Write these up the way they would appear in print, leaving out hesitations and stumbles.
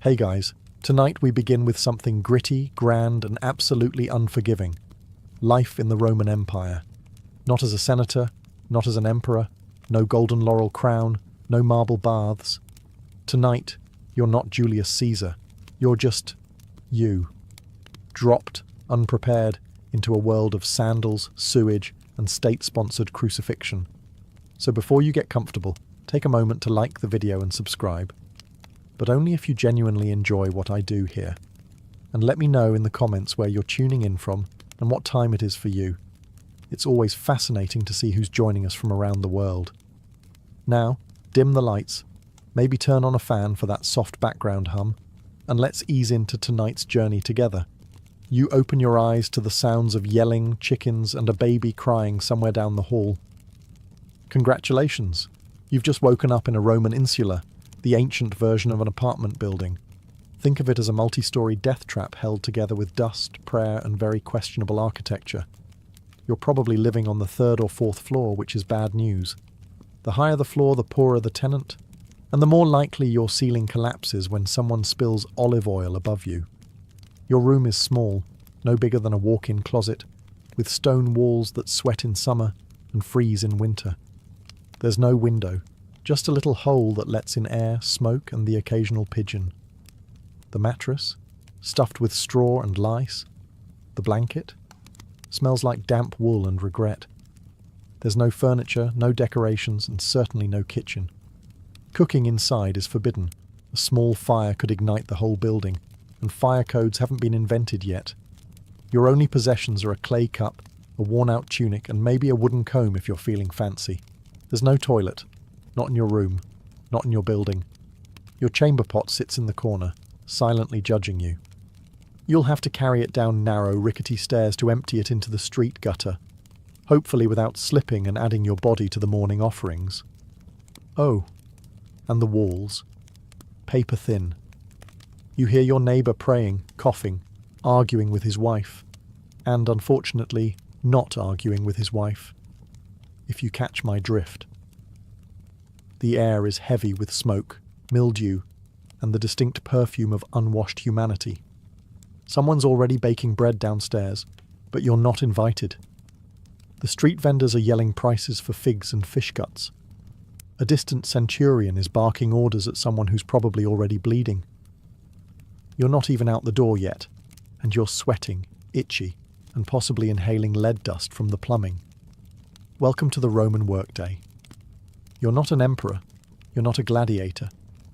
Hey guys, tonight we begin with something gritty, grand, and absolutely unforgiving. Life in the Roman Empire. Not as a senator, not as an emperor, no golden laurel crown, no marble baths. Tonight, you're not Julius Caesar. You're just you. Dropped, unprepared, into a world of sandals, sewage, and state-sponsored crucifixion. So before you get comfortable, take a moment to like the video and subscribe. But only if you genuinely enjoy what I do here. And let me know in the comments where you're tuning in from and what time it is for you. It's always fascinating to see who's joining us from around the world. Now, dim the lights, maybe turn on a fan for that soft background hum, and let's ease into tonight's journey together. You open your eyes to the sounds of yelling, chickens, and a baby crying somewhere down the hall. Congratulations! You've just woken up in a Roman insula, the ancient version of an apartment building. Think of it as a multi-story death trap held together with dust, prayer, and very questionable architecture. You're probably living on the 3rd or 4th floor, which is bad news. The higher the floor, the poorer the tenant, and the more likely your ceiling collapses when someone spills olive oil above you. Your room is small, no bigger than a walk-in closet, with stone walls that sweat in summer and freeze in winter. There's no window, just a little hole that lets in air, smoke, and the occasional pigeon. The mattress, stuffed with straw and lice. The blanket smells like damp wool and regret. There's no furniture, no decorations, and certainly no kitchen. Cooking inside is forbidden. A small fire could ignite the whole building, and fire codes haven't been invented yet. Your only possessions are a clay cup, a worn-out tunic, and maybe a wooden comb if you're feeling fancy. There's no toilet. Not in your room. Not in your building. Your chamber pot sits in the corner, silently judging you. You'll have to carry it down narrow, rickety stairs to empty it into the street gutter, hopefully without slipping and adding your body to the morning offerings. Oh, and the walls. Paper thin. You hear your neighbour praying, coughing, arguing with his wife, and, unfortunately, not arguing with his wife, if you catch my drift. The air is heavy with smoke, mildew, and the distinct perfume of unwashed humanity. Someone's already baking bread downstairs, but you're not invited. The street vendors are yelling prices for figs and fish guts. A distant centurion is barking orders at someone who's probably already bleeding. You're not even out the door yet, and you're sweating, itchy, and possibly inhaling lead dust from the plumbing. Welcome to the Roman workday. You're not an emperor, you're not a gladiator,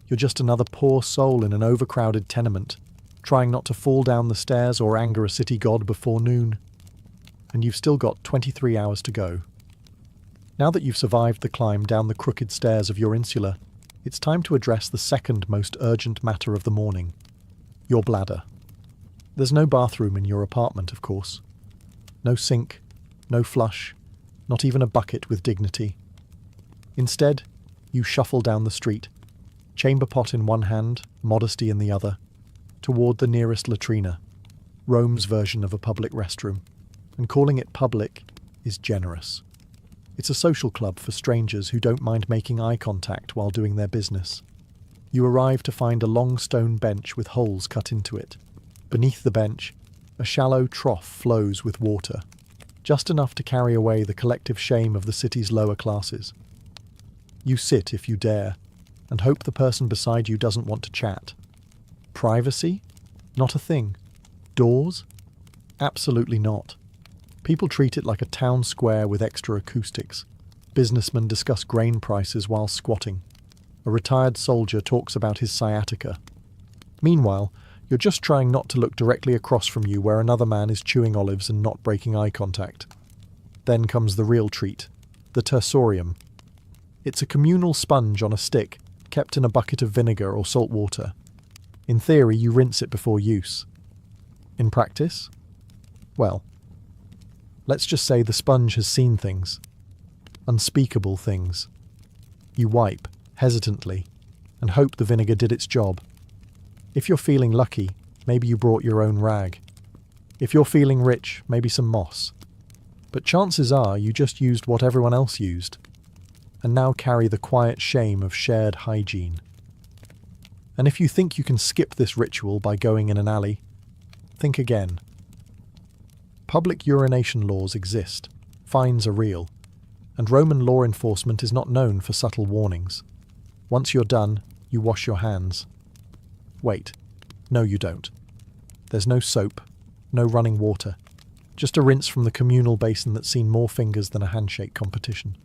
you're just another poor soul in an overcrowded tenement, trying not to fall down the stairs or anger a city god before noon. And you've still got 23 hours to go. Now that you've survived the climb down the crooked stairs of your insula, it's time to address the second most urgent matter of the morning. Your bladder. There's no bathroom in your apartment, of course. No sink, no flush, not even a bucket with dignity. Instead, you shuffle down the street, chamber pot in one hand, modesty in the other, toward the nearest latrina, Rome's version of a public restroom. And calling it public is generous. It's a social club for strangers who don't mind making eye contact while doing their business. You arrive to find a long stone bench with holes cut into it. Beneath the bench, a shallow trough flows with water, just enough to carry away the collective shame of the city's lower classes. You sit if you dare, and hope the person beside you doesn't want to chat. Privacy? Not a thing. Doors? Absolutely not. People treat it like a town square with extra acoustics. Businessmen discuss grain prices while squatting. A retired soldier talks about his sciatica. Meanwhile, you're just trying not to look directly across from you where another man is chewing olives and not breaking eye contact. Then comes the real treat, the tersorium. It's a communal sponge on a stick, kept in a bucket of vinegar or salt water. In theory, you rinse it before use. In practice? Well, let's just say the sponge has seen things. Unspeakable things. You wipe, hesitantly, and hope the vinegar did its job. If you're feeling lucky, maybe you brought your own rag. If you're feeling rich, maybe some moss. But chances are you just used what everyone else used, and now carry the quiet shame of shared hygiene. And if you think you can skip this ritual by going in an alley, think again. Public urination laws exist, fines are real, and Roman law enforcement is not known for subtle warnings. Once you're done, you wash your hands. Wait, no you don't. There's no soap, no running water, just a rinse from the communal basin that's seen more fingers than a handshake competition.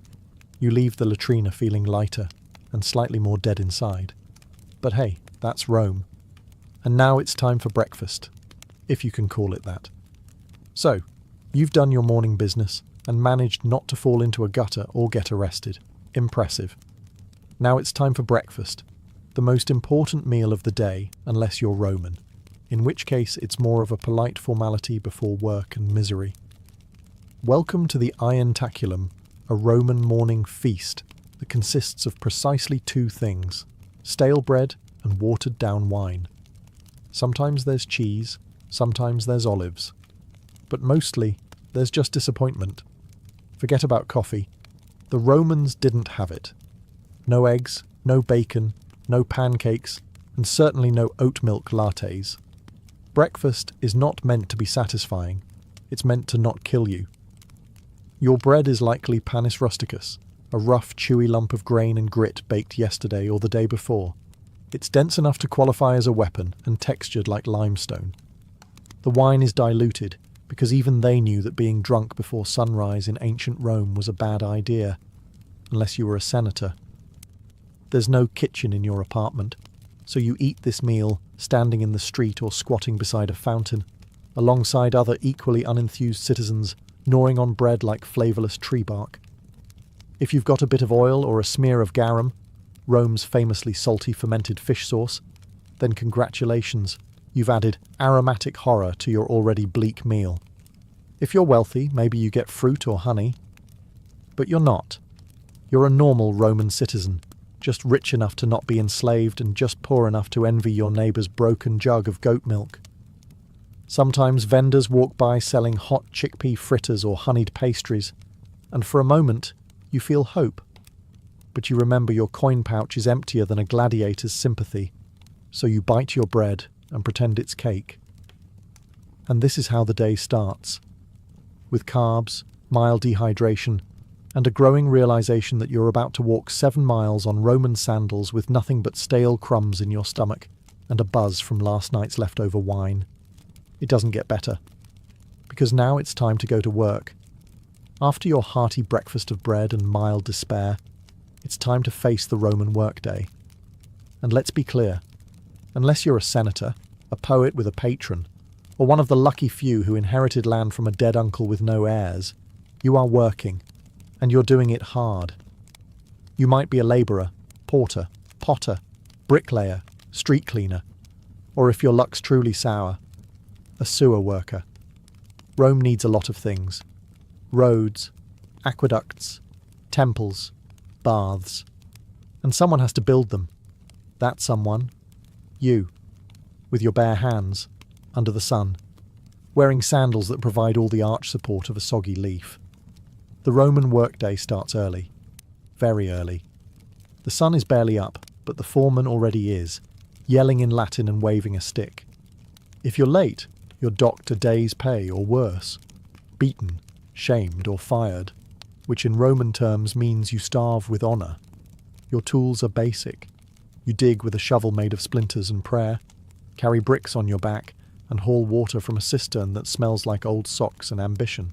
You leave the latrina feeling lighter and slightly more dead inside. But hey, that's Rome. And now it's time for breakfast, if you can call it that. So, you've done your morning business and managed not to fall into a gutter or get arrested. Impressive. Now it's time for breakfast, the most important meal of the day unless you're Roman, in which case it's more of a polite formality before work and misery. Welcome to the ientaculum, a Roman morning feast that consists of precisely two things: stale bread and watered down wine. Sometimes there's cheese, sometimes there's olives, but mostly there's just disappointment. Forget about coffee. The Romans didn't have it. No eggs, no bacon, no pancakes, and certainly no oat milk lattes. Breakfast is not meant to be satisfying. It's meant to not kill you. Your bread is likely panis rusticus, a rough, chewy lump of grain and grit baked yesterday or the day before. It's dense enough to qualify as a weapon and textured like limestone. The wine is diluted, because even they knew that being drunk before sunrise in ancient Rome was a bad idea, unless you were a senator. There's no kitchen in your apartment, so you eat this meal standing in the street or squatting beside a fountain, alongside other equally unenthused citizens gnawing on bread like flavourless tree bark. If you've got a bit of oil or a smear of garum, Rome's famously salty fermented fish sauce, then congratulations, you've added aromatic horror to your already bleak meal. If you're wealthy, maybe you get fruit or honey. But you're not. You're a normal Roman citizen, just rich enough to not be enslaved and just poor enough to envy your neighbour's broken jug of goat milk. Sometimes vendors walk by selling hot chickpea fritters or honeyed pastries, and for a moment you feel hope. But you remember your coin pouch is emptier than a gladiator's sympathy, so you bite your bread and pretend it's cake. And this is how the day starts, with carbs, mild dehydration, and a growing realization that you're about to walk 7 miles on Roman sandals with nothing but stale crumbs in your stomach and a buzz from last night's leftover wine. It doesn't get better, because now it's time to go to work. After your hearty breakfast of bread and mild despair, it's time to face the Roman workday. And let's be clear, unless you're a senator, a poet with a patron, or one of the lucky few who inherited land from a dead uncle with no heirs, you are working, and you're doing it hard. You might be a labourer, porter, potter, bricklayer, street cleaner, or if your luck's truly sour, a sewer worker. Rome needs a lot of things: roads, aqueducts, temples, baths. And someone has to build them. That someone, you, with your bare hands, under the sun, wearing sandals that provide all the arch support of a soggy leaf. The Roman workday starts early, very early. The sun is barely up, but the foreman already is, yelling in Latin and waving a stick. If you're late, you're docked a day's pay or worse, beaten, shamed or fired, which in Roman terms means you starve with honour. Your tools are basic. You dig with a shovel made of splinters and prayer, carry bricks on your back, and haul water from a cistern that smells like old socks and ambition.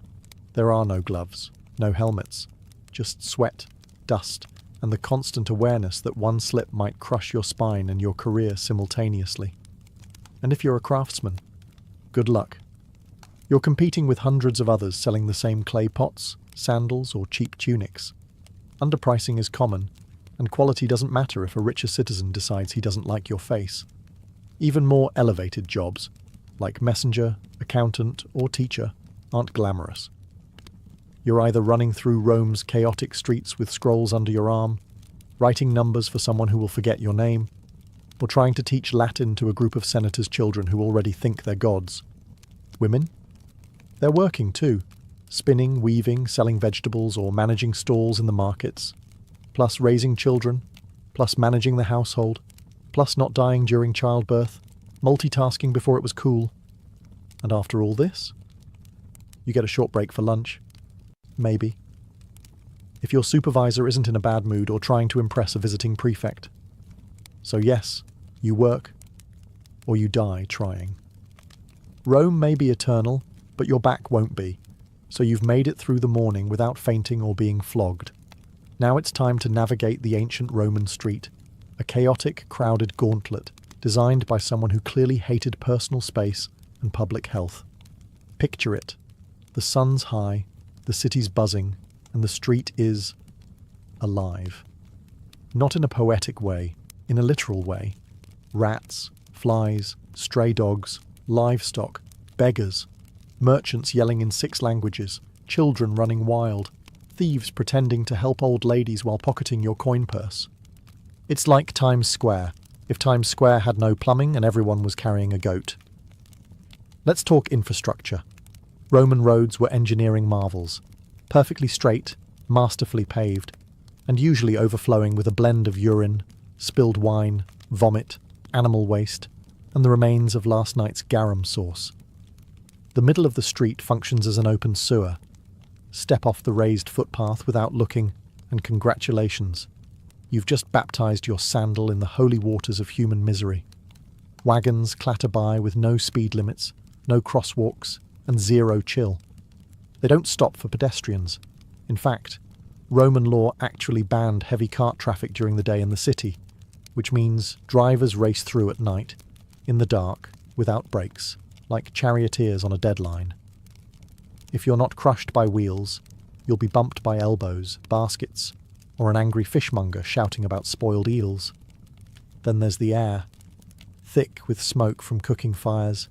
There are no gloves, no helmets, just sweat, dust, and the constant awareness that one slip might crush your spine and your career simultaneously. And if you're a craftsman, good luck. You're competing with hundreds of others selling the same clay pots, sandals, or cheap tunics. Underpricing is common, and quality doesn't matter if a richer citizen decides he doesn't like your face. Even more elevated jobs, like messenger, accountant, or teacher, aren't glamorous. You're either running through Rome's chaotic streets with scrolls under your arm, writing numbers for someone who will forget your name, or trying to teach Latin to a group of senators' children who already think they're gods. Women? They're working too, spinning, weaving, selling vegetables, or managing stalls in the markets, plus raising children, plus managing the household, plus not dying during childbirth, multitasking before it was cool. And after all this, you get a short break for lunch. Maybe. If your supervisor isn't in a bad mood or trying to impress a visiting prefect. So yes, you work, or you die trying. Rome may be eternal, but your back won't be, so you've made it through the morning without fainting or being flogged. Now it's time to navigate the ancient Roman street, a chaotic, crowded gauntlet designed by someone who clearly hated personal space and public health. Picture it. The sun's high, the city's buzzing, and the street is alive. Not in a poetic way, in a literal way. Rats, flies, stray dogs, livestock, beggars, merchants yelling in 6 languages, children running wild, thieves pretending to help old ladies while pocketing your coin purse. It's like Times Square, if Times Square had no plumbing and everyone was carrying a goat. Let's talk infrastructure. Roman roads were engineering marvels, perfectly straight, masterfully paved, and usually overflowing with a blend of urine, spilled wine, vomit, animal waste, and the remains of last night's garum sauce. The middle of the street functions as an open sewer. Step off the raised footpath without looking, and congratulations. You've just baptized your sandal in the holy waters of human misery. Wagons clatter by with no speed limits, no crosswalks, and zero chill. They don't stop for pedestrians. In fact, Roman law actually banned heavy cart traffic during the day in the city, which means drivers race through at night, in the dark, without brakes, like charioteers on a deadline. If you're not crushed by wheels, you'll be bumped by elbows, baskets, or an angry fishmonger shouting about spoiled eels. Then there's the air, thick with smoke from cooking fires,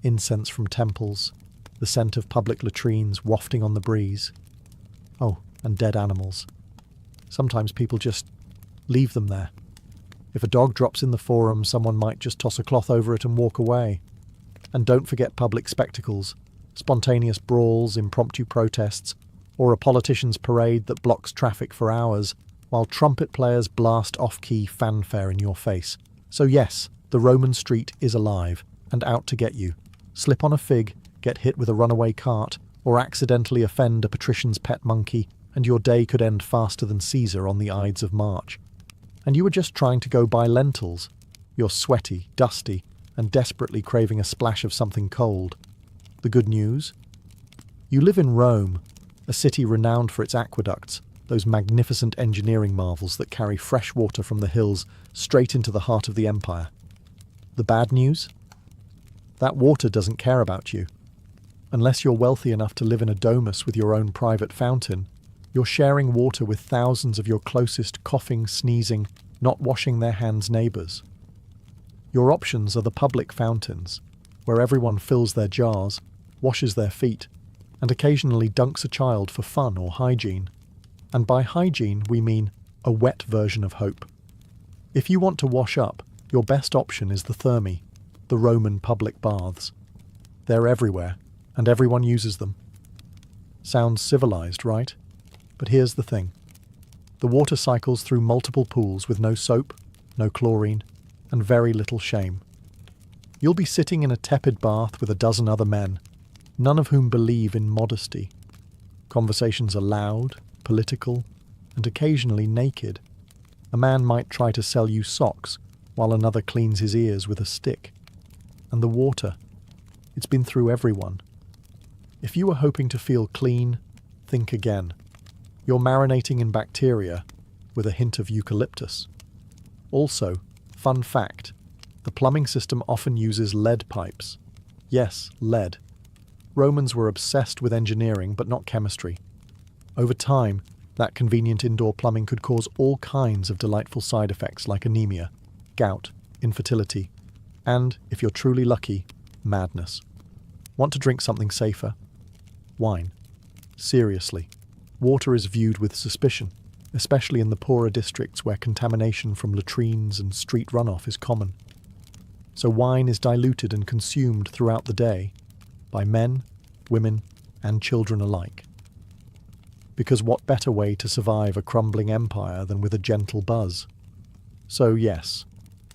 incense from temples, the scent of public latrines wafting on the breeze. Oh, and dead animals. Sometimes people just leave them there. If a dog drops in the forum, someone might just toss a cloth over it and walk away. And don't forget public spectacles, spontaneous brawls, impromptu protests, or a politician's parade that blocks traffic for hours, while trumpet players blast off-key fanfare in your face. So yes, the Roman street is alive, and out to get you. Slip on a fig, get hit with a runaway cart, or accidentally offend a patrician's pet monkey, and your day could end faster than Caesar on the Ides of March. And you were just trying to go buy lentils. You're sweaty, dusty, and desperately craving a splash of something cold. The good news? You live in Rome, a city renowned for its aqueducts, those magnificent engineering marvels that carry fresh water from the hills straight into the heart of the empire. The bad news? That water doesn't care about you. Unless you're wealthy enough to live in a domus with your own private fountain, you're sharing water with thousands of your closest coughing, sneezing, not washing their hands neighbours. Your options are the public fountains, where everyone fills their jars, washes their feet, and occasionally dunks a child for fun or hygiene. And by hygiene, we mean a wet version of hope. If you want to wash up, your best option is the thermae, the Roman public baths. They're everywhere, and everyone uses them. Sounds civilized, right? But here's the thing. The water cycles through multiple pools with no soap, no chlorine, and very little shame. You'll be sitting in a tepid bath with a dozen other men, none of whom believe in modesty. Conversations are loud, political, and occasionally naked. A man might try to sell you socks, while another cleans his ears with a stick. And the water, it's been through everyone. If you were hoping to feel clean, think again. You're marinating in bacteria with a hint of eucalyptus. Also, fun fact, the plumbing system often uses lead pipes. Yes, lead. Romans were obsessed with engineering, but not chemistry. Over time, that convenient indoor plumbing could cause all kinds of delightful side effects like anemia, gout, infertility, and, if you're truly lucky, madness. Want to drink something safer? Wine. Seriously. Water is viewed with suspicion, especially in the poorer districts where contamination from latrines and street runoff is common. So wine is diluted and consumed throughout the day by men, women, and children alike. Because what better way to survive a crumbling empire than with a gentle buzz? So yes,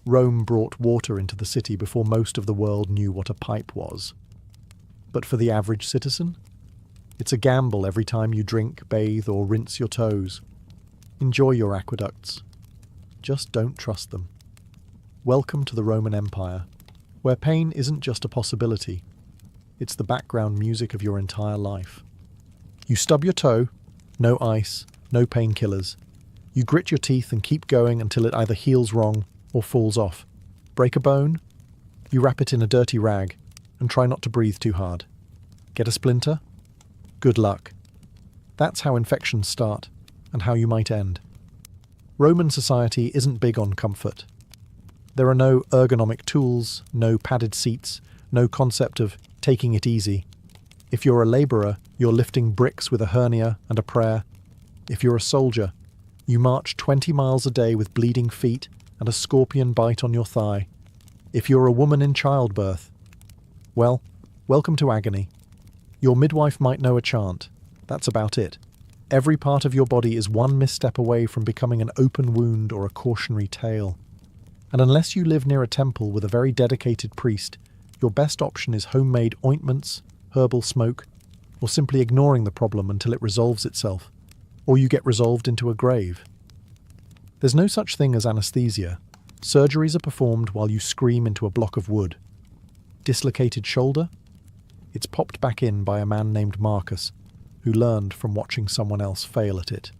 Rome brought water into the city before most of the world knew what a pipe was. But for the average citizen, it's a gamble every time you drink, bathe, or rinse your toes. Enjoy your aqueducts. Just don't trust them. Welcome to the Roman Empire, where pain isn't just a possibility, it's the background music of your entire life. You stub your toe, no ice, no painkillers. You grit your teeth and keep going until it either heals wrong or falls off. Break a bone? You wrap it in a dirty rag and try not to breathe too hard. Get a splinter? Good luck. That's how infections start and how you might end. Roman society isn't big on comfort. There are no ergonomic tools, no padded seats, no concept of taking it easy. If you're a labourer, you're lifting bricks with a hernia and a prayer. If you're a soldier, you march 20 miles a day with bleeding feet and a scorpion bite on your thigh. If you're a woman in childbirth, well, welcome to agony. Your midwife might know a chant. That's about it. Every part of your body is one misstep away from becoming an open wound or a cautionary tale. And unless you live near a temple with a very dedicated priest, your best option is homemade ointments, herbal smoke, or simply ignoring the problem until it resolves itself, or you get resolved into a grave. There's no such thing as anesthesia. Surgeries are performed while you scream into a block of wood. Dislocated shoulder? It's popped back in by a man named Marcus, who learned from watching someone else fail at it.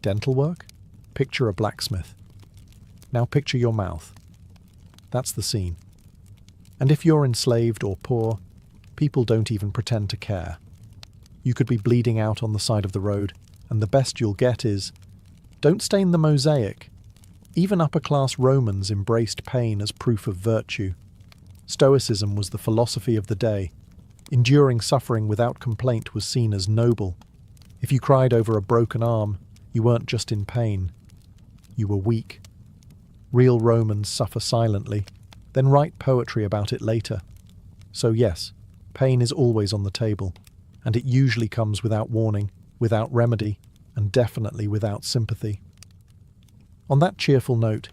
Dental work? Picture a blacksmith. Now picture your mouth. That's the scene. And if you're enslaved or poor, people don't even pretend to care. You could be bleeding out on the side of the road, and the best you'll get is, "Don't stain the mosaic." Even upper-class Romans embraced pain as proof of virtue. Stoicism was the philosophy of the day. Enduring suffering without complaint was seen as noble. If you cried over a broken arm, you weren't just in pain. You were weak. Real Romans suffer silently, then write poetry about it later. So yes, pain is always on the table, and it usually comes without warning, without remedy, and definitely without sympathy. On that cheerful note,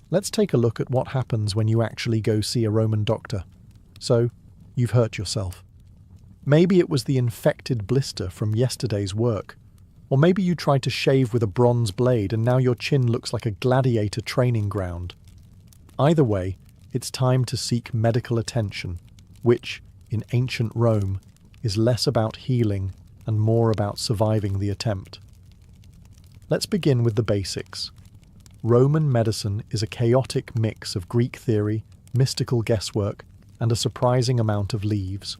let's take a look at what happens when you actually go see a Roman doctor. So, you've hurt yourself. Maybe it was the infected blister from yesterday's work, or maybe you tried to shave with a bronze blade and now your chin looks like a gladiator training ground. Either way, it's time to seek medical attention, which, in ancient Rome, is less about healing and more about surviving the attempt. Let's begin with the basics. Roman medicine is a chaotic mix of Greek theory, mystical guesswork, and a surprising amount of leaves.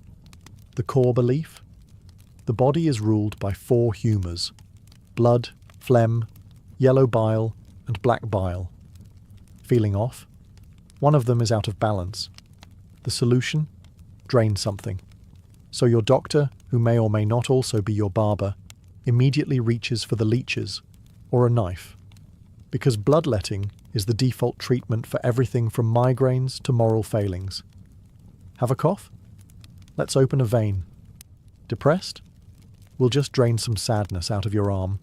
The core belief? The body is ruled by 4 humours: blood, phlegm, yellow bile, and black bile. Feeling off? One of them is out of balance. The solution? Drain something. So your doctor, who may or may not also be your barber, immediately reaches for the leeches, or a knife. Because bloodletting is the default treatment for everything from migraines to moral failings. Have a cough? Let's open a vein. Depressed? We'll just drain some sadness out of your arm.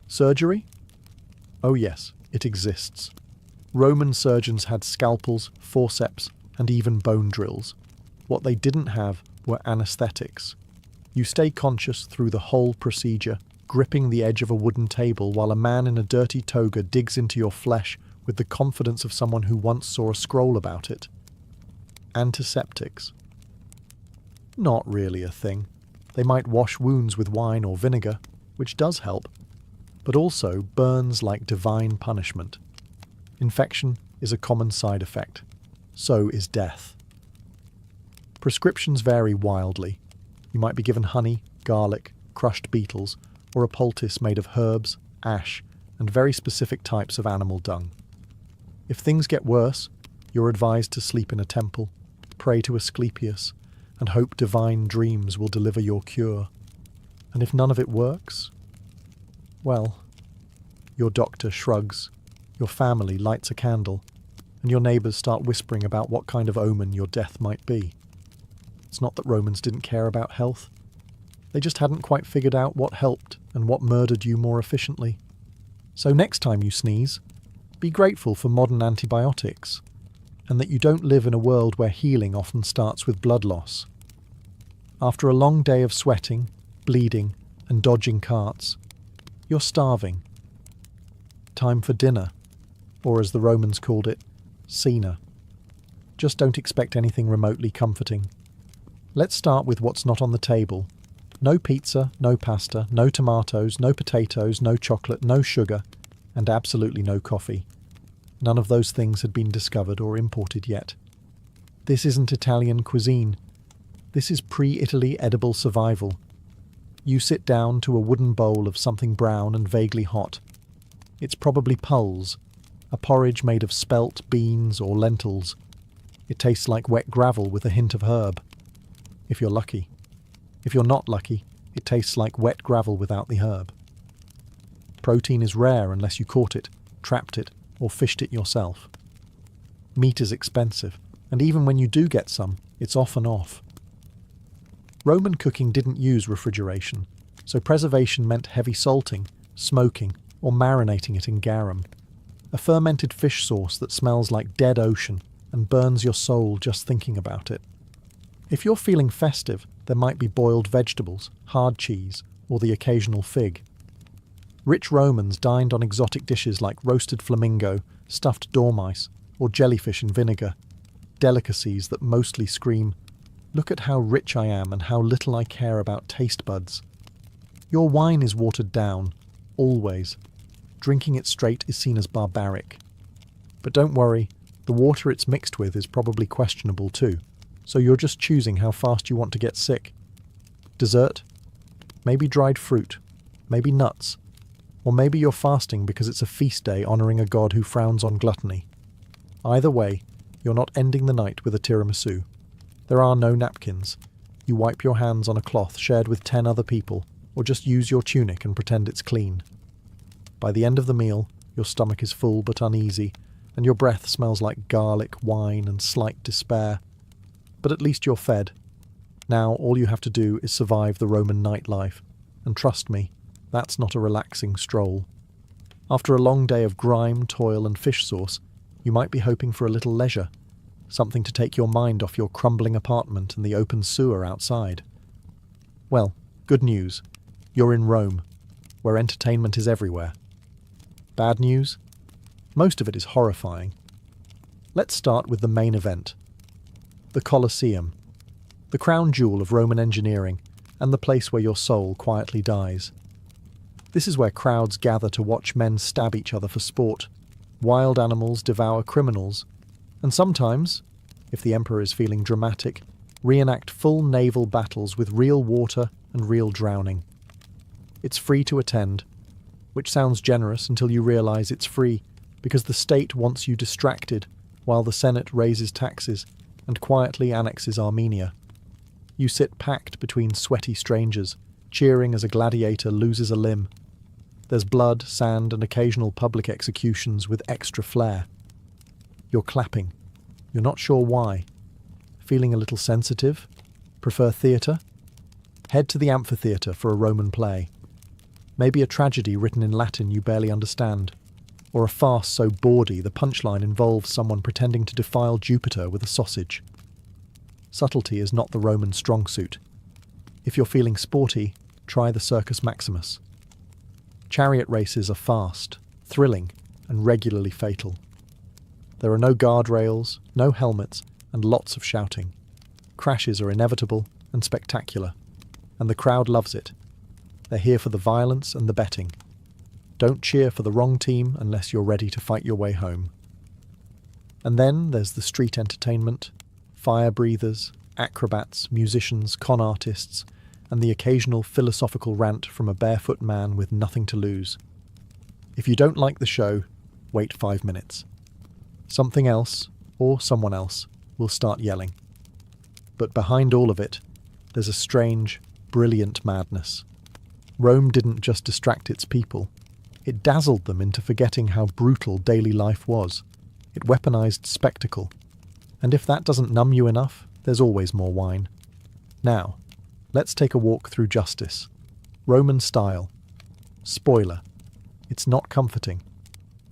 Surgery? Oh yes, it exists. Roman surgeons had scalpels, forceps, and even bone drills. What they didn't have were anesthetics. You stay conscious through the whole procedure, gripping the edge of a wooden table while a man in a dirty toga digs into your flesh with the confidence of someone who once saw a scroll about it. Antiseptics. Not really a thing. They might wash wounds with wine or vinegar, which does help, but also burns like divine punishment. Infection is a common side effect. So is death. Prescriptions vary wildly. You might be given honey, garlic, crushed beetles, or a poultice made of herbs, ash, and very specific types of animal dung. If things get worse, you're advised to sleep in a temple, pray to Asclepius, and hope divine dreams will deliver your cure. And if none of it works, well, your doctor shrugs, your family lights a candle, and your neighbours start whispering about what kind of omen your death might be. It's not that Romans didn't care about health. They just hadn't quite figured out what helped and what murdered you more efficiently. So next time you sneeze, Be grateful for modern antibiotics, and that you don't live in a world where healing often starts with blood loss. After a long day of sweating, bleeding, and dodging carts, you're starving. Time for dinner, or as the Romans called it, cena. Just don't expect anything remotely comforting. Let's start with what's not on the table. No pizza, no pasta, no tomatoes, no potatoes, no chocolate, no sugar, and absolutely no coffee. None of those things had been discovered or imported yet. This isn't Italian cuisine. This is pre-Italy edible survival. You sit down to a wooden bowl of something brown and vaguely hot. It's probably pulse, a porridge made of spelt, beans, or lentils. It tastes like wet gravel with a hint of herb, if you're lucky. If you're not lucky, it tastes like wet gravel without the herb. Protein is rare unless you caught it, trapped it, or fished it yourself. Meat is expensive, and even when you do get some, it's often off. Roman cooking didn't use refrigeration, so preservation meant heavy salting, smoking, or marinating it in garum, a fermented fish sauce that smells like dead ocean and burns your soul just thinking about it. If you're feeling festive, there might be boiled vegetables, hard cheese, or the occasional fig. Rich Romans dined on exotic dishes like roasted flamingo, stuffed dormice, or jellyfish in vinegar, delicacies that mostly scream, "Look at how rich I am and how little I care about taste buds." Your wine is watered down, always. Drinking it straight is seen as barbaric. But don't worry, the water it's mixed with is probably questionable too, so you're just choosing how fast you want to get sick. Dessert? Maybe dried fruit, maybe nuts, or maybe you're fasting because it's a feast day honouring a god who frowns on gluttony. Either way, you're not ending the night with a tiramisu. There are no napkins. You wipe your hands on a cloth shared with 10 other people, or just use your tunic and pretend it's clean. By the end of the meal, your stomach is full but uneasy, and your breath smells like garlic, wine, and slight despair. But at least you're fed. Now all you have to do is survive the Roman nightlife, and trust me, that's not a relaxing stroll. After a long day of grime, toil, and fish sauce, you might be hoping for a little leisure, something to take your mind off your crumbling apartment and the open sewer outside. Well, good news. You're in Rome, where entertainment is everywhere. Bad news? Most of it is horrifying. Let's start with the main event. The Colosseum, the crown jewel of Roman engineering, and the place where your soul quietly dies. This is where crowds gather to watch men stab each other for sport, wild animals devour criminals, and sometimes, if the emperor is feeling dramatic, reenact full naval battles with real water and real drowning. It's free to attend, which sounds generous until you realise it's free because the state wants you distracted while the Senate raises taxes and quietly annexes Armenia. You sit packed between sweaty strangers, cheering as a gladiator loses a limb. There's blood, sand, and occasional public executions with extra flair. You're clapping. You're not sure why. Feeling a little sensitive? Prefer theatre? Head to the amphitheatre for a Roman play. Maybe a tragedy written in Latin you barely understand, or a farce so bawdy the punchline involves someone pretending to defile Jupiter with a sausage. Subtlety is not the Roman strong suit. If you're feeling sporty, try the Circus Maximus. Chariot races are fast, thrilling, and regularly fatal. There are no guardrails, no helmets, and lots of shouting. Crashes are inevitable and spectacular, and the crowd loves it. They're here for the violence and the betting. Don't cheer for the wrong team unless you're ready to fight your way home. And then there's the street entertainment, fire breathers, acrobats, musicians, con artists, and the occasional philosophical rant from a barefoot man with nothing to lose. If you don't like the show, wait 5 minutes. Something else, or someone else, will start yelling. But behind all of it, there's a strange, brilliant madness. Rome didn't just distract its people. It dazzled them into forgetting how brutal daily life was. It weaponized spectacle. And if that doesn't numb you enough, there's always more wine. Now, let's take a walk through justice. Roman style. Spoiler. It's not comforting.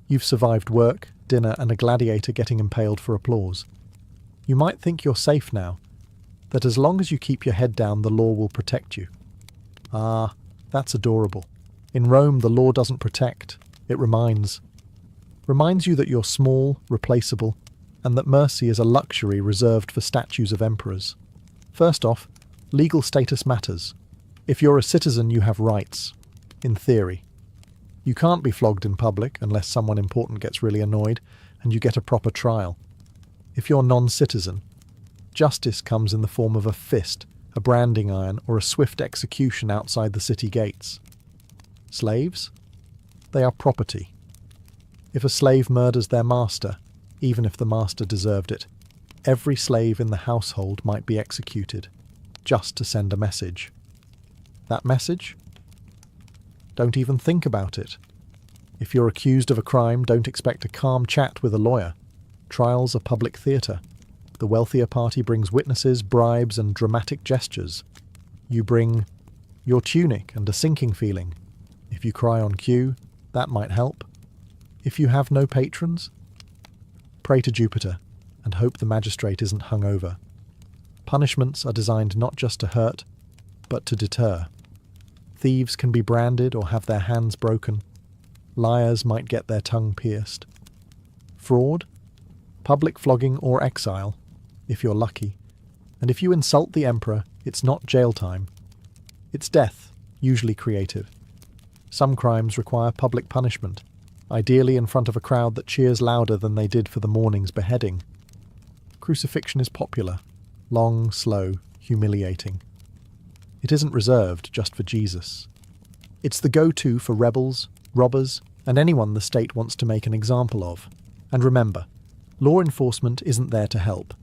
You've survived work, dinner, and a gladiator getting impaled for applause. You might think you're safe now, that as long as you keep your head down, the law will protect you. Ah, that's adorable. In Rome, the law doesn't protect, it reminds. Reminds you that you're small, replaceable, and that mercy is a luxury reserved for statues of emperors. First off, legal status matters. If you're a citizen, you have rights. In theory. You can't be flogged in public unless someone important gets really annoyed and you get a proper trial. If you're non-citizen, justice comes in the form of a fist, a branding iron, or a swift execution outside the city gates. Slaves? They are property. If a slave murders their master, even if the master deserved it, every slave in the household might be executed, just to send a message. That message? Don't even think about it. If you're accused of a crime, don't expect a calm chat with a lawyer. Trials are public theatre. The wealthier party brings witnesses, bribes, and dramatic gestures. You bring your tunic and a sinking feeling. If you cry on cue, that might help. If you have no patrons, pray to Jupiter and hope the magistrate isn't hungover. Punishments are designed not just to hurt, but to deter. Thieves can be branded or have their hands broken. Liars might get their tongue pierced. Fraud? Public flogging or exile, if you're lucky. And if you insult the emperor, it's not jail time. It's death, usually creative. Some crimes require public punishment, ideally in front of a crowd that cheers louder than they did for the morning's beheading. Crucifixion is popular, long, slow, humiliating. It isn't reserved just for Jesus. It's the go-to for rebels, robbers, and anyone the state wants to make an example of. And remember, law enforcement isn't there to help.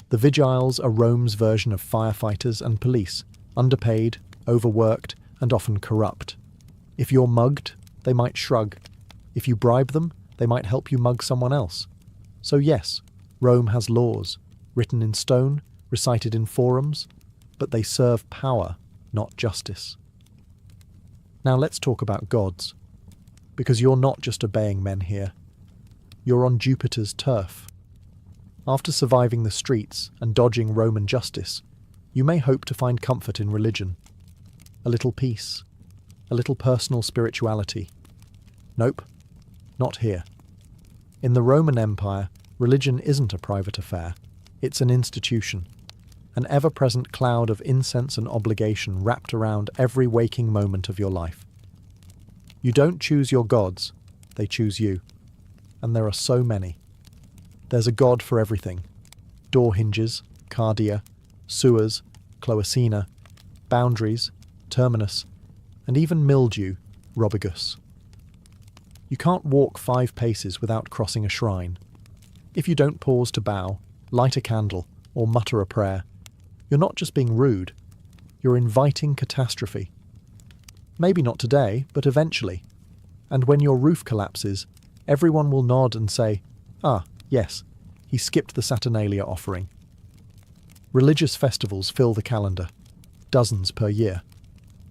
The vigiles are Rome's version of firefighters and police, underpaid, overworked, and often corrupt. If you're mugged, they might shrug. If you bribe them, they might help you mug someone else. So yes, Rome has laws, written in stone, recited in forums, but they serve power, not justice. Now let's talk about gods, because you're not just obeying men here. You're on Jupiter's turf. After surviving the streets and dodging Roman justice, you may hope to find comfort in religion. A little peace, a little personal spirituality. Nope, not here. In the Roman Empire, religion isn't a private affair, it's an institution. An ever-present cloud of incense and obligation wrapped around every waking moment of your life. You don't choose your gods, they choose you. And there are so many. There's a god for everything. Door hinges, cardia, sewers, cloacina, boundaries, terminus, and even mildew, robigus. You can't walk 5 paces without crossing a shrine. If you don't pause to bow, light a candle, or mutter a prayer, you're not just being rude, you're inviting catastrophe. Maybe not today, but eventually. And when your roof collapses, everyone will nod and say, "Ah, yes, he skipped the Saturnalia offering." Religious festivals fill the calendar, dozens per year.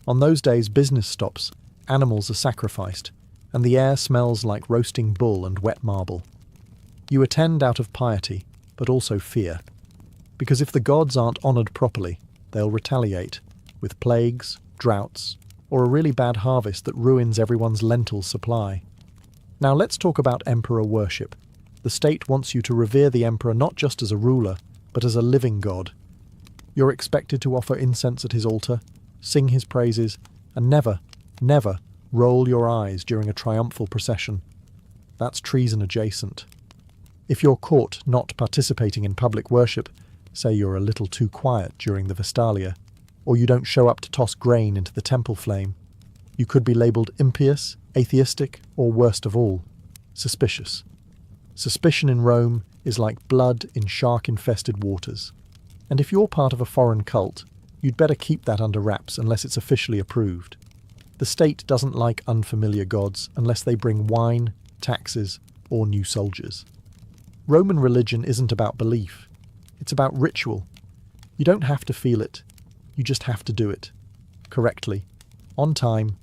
On those days, business stops, animals are sacrificed, and the air smells like roasting bull and wet marble. You attend out of piety, but also fear. Because if the gods aren't honoured properly, they'll retaliate, with plagues, droughts, or a really bad harvest that ruins everyone's lentil supply. Now let's talk about emperor worship. The state wants you to revere the emperor not just as a ruler, but as a living god. You're expected to offer incense at his altar, sing his praises, and never, never roll your eyes during a triumphal procession. That's treason adjacent. If you're caught not participating in public worship, say you're a little too quiet during the Vestalia, or you don't show up to toss grain into the temple flame, you could be labelled impious, atheistic, or worst of all, suspicious. Suspicion in Rome is like blood in shark-infested waters. And if you're part of a foreign cult, you'd better keep that under wraps unless it's officially approved. The state doesn't like unfamiliar gods unless they bring wine, taxes, or new soldiers. Roman religion isn't about belief. It's about ritual. You don't have to feel it. You just have to do it. Correctly. On time.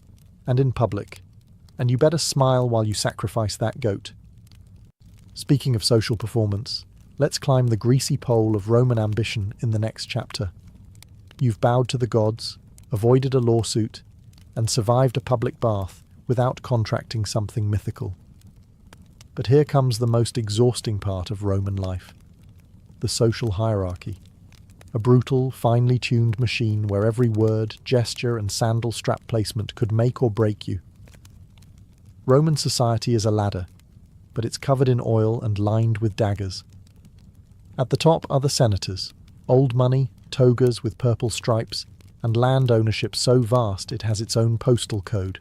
And in public. And you better smile while you sacrifice that goat. Speaking of social performance, let's climb the greasy pole of Roman ambition in the next chapter. You've bowed to the gods, avoided a lawsuit, and survived a public bath without contracting something mythical. But here comes the most exhausting part of Roman life: the social hierarchy. A brutal, finely tuned machine where every word, gesture, and sandal strap placement could make or break you. Roman society is a ladder, but it's covered in oil and lined with daggers. At the top are the senators, old money, togas with purple stripes, and land ownership so vast it has its own postal code.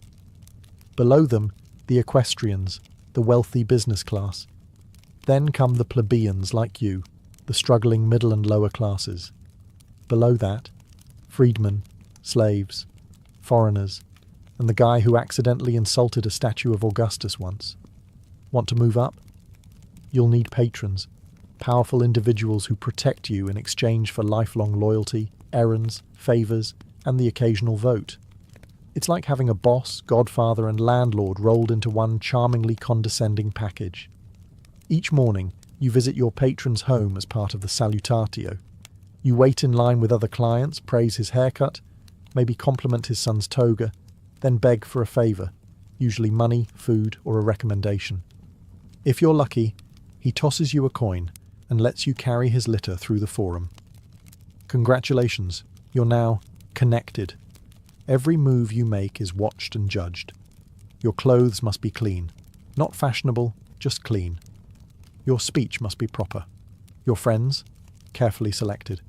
Below them, the equestrians, the wealthy business class. Then come the plebeians like you, the struggling middle and lower classes. Below that, freedmen, slaves, foreigners, and the guy who accidentally insulted a statue of Augustus once. Want to move up? You'll need patrons, powerful individuals who protect you in exchange for lifelong loyalty, errands, favours, and the occasional vote. It's like having a boss, godfather, and landlord rolled into one charmingly condescending package. Each morning, you visit your patron's home as part of the salutatio. You wait in line with other clients, praise his haircut, maybe compliment his son's toga, then beg for a favour, usually money, food, or a recommendation. If you're lucky, he tosses you a coin and lets you carry his litter through the forum. Congratulations, you're now connected. Every move you make is watched and judged. Your clothes must be clean, not fashionable, just clean. Your speech must be proper. Your friends, carefully selected.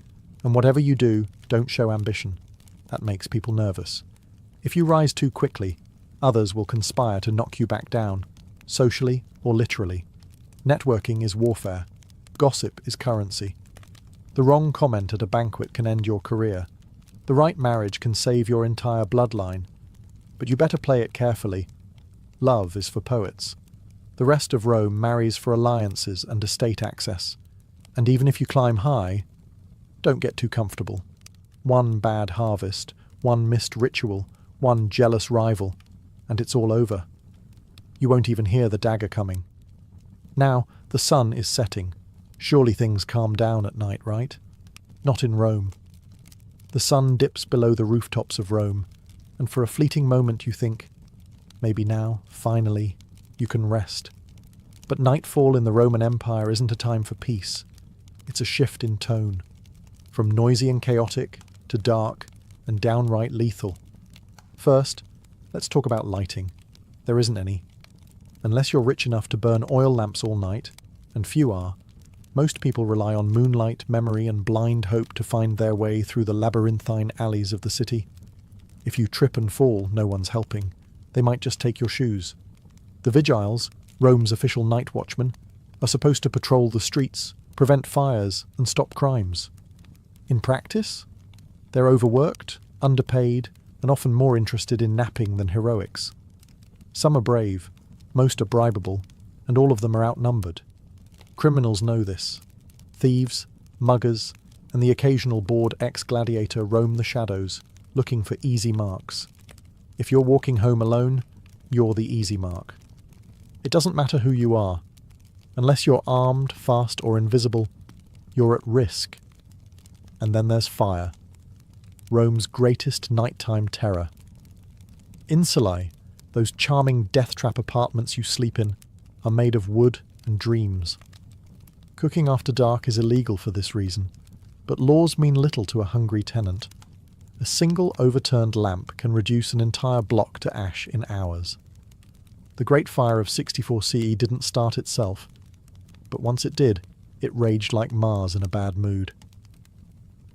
And whatever you do, don't show ambition. That makes people nervous. If you rise too quickly, others will conspire to knock you back down, socially or literally. Networking is warfare. Gossip is currency. The wrong comment at a banquet can end your career. The right marriage can save your entire bloodline. But you better play it carefully. Love is for poets. The rest of Rome marries for alliances and estate access. And even if you climb high, don't get too comfortable. One bad harvest, one missed ritual, one jealous rival, and it's all over. You won't even hear the dagger coming. Now, the sun is setting. Surely things calm down at night, right? Not in Rome. The sun dips below the rooftops of Rome, and for a fleeting moment you think, maybe now, finally, you can rest. But nightfall in the Roman Empire isn't a time for peace. It's a shift in tone. From noisy and chaotic to dark and downright lethal. First, let's talk about lighting. There isn't any. Unless you're rich enough to burn oil lamps all night, and few are, most people rely on moonlight, memory, and blind hope to find their way through the labyrinthine alleys of the city. If you trip and fall, no one's helping. They might just take your shoes. The vigiles, Rome's official night watchmen, are supposed to patrol the streets, prevent fires, and stop crimes. In practice, they're overworked, underpaid, and often more interested in napping than heroics. Some are brave, most are bribable, and all of them are outnumbered. Criminals know this. Thieves, muggers, and the occasional bored ex-gladiator roam the shadows, looking for easy marks. If you're walking home alone, you're the easy mark. It doesn't matter who you are. Unless you're armed, fast, or invisible, you're at risk. And then there's fire. Rome's greatest nighttime terror. Insulae, those charming death trap apartments you sleep in, are made of wood and dreams. Cooking after dark is illegal for this reason, but laws mean little to a hungry tenant. A single overturned lamp can reduce an entire block to ash in hours. The Great Fire of 64 CE didn't start itself, but once it did, it raged like Mars in a bad mood.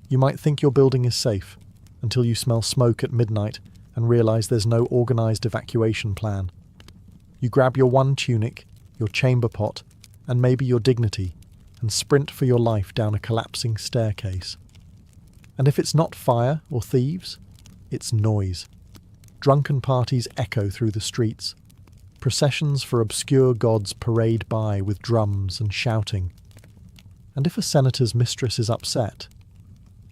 You might think your building is safe, until you smell smoke at midnight and realise there's no organised evacuation plan. You grab your one tunic, your chamber pot, and maybe your dignity, and sprint for your life down a collapsing staircase. And if it's not fire or thieves, it's noise. Drunken parties echo through the streets. Processions for obscure gods parade by with drums and shouting. And if a senator's mistress is upset,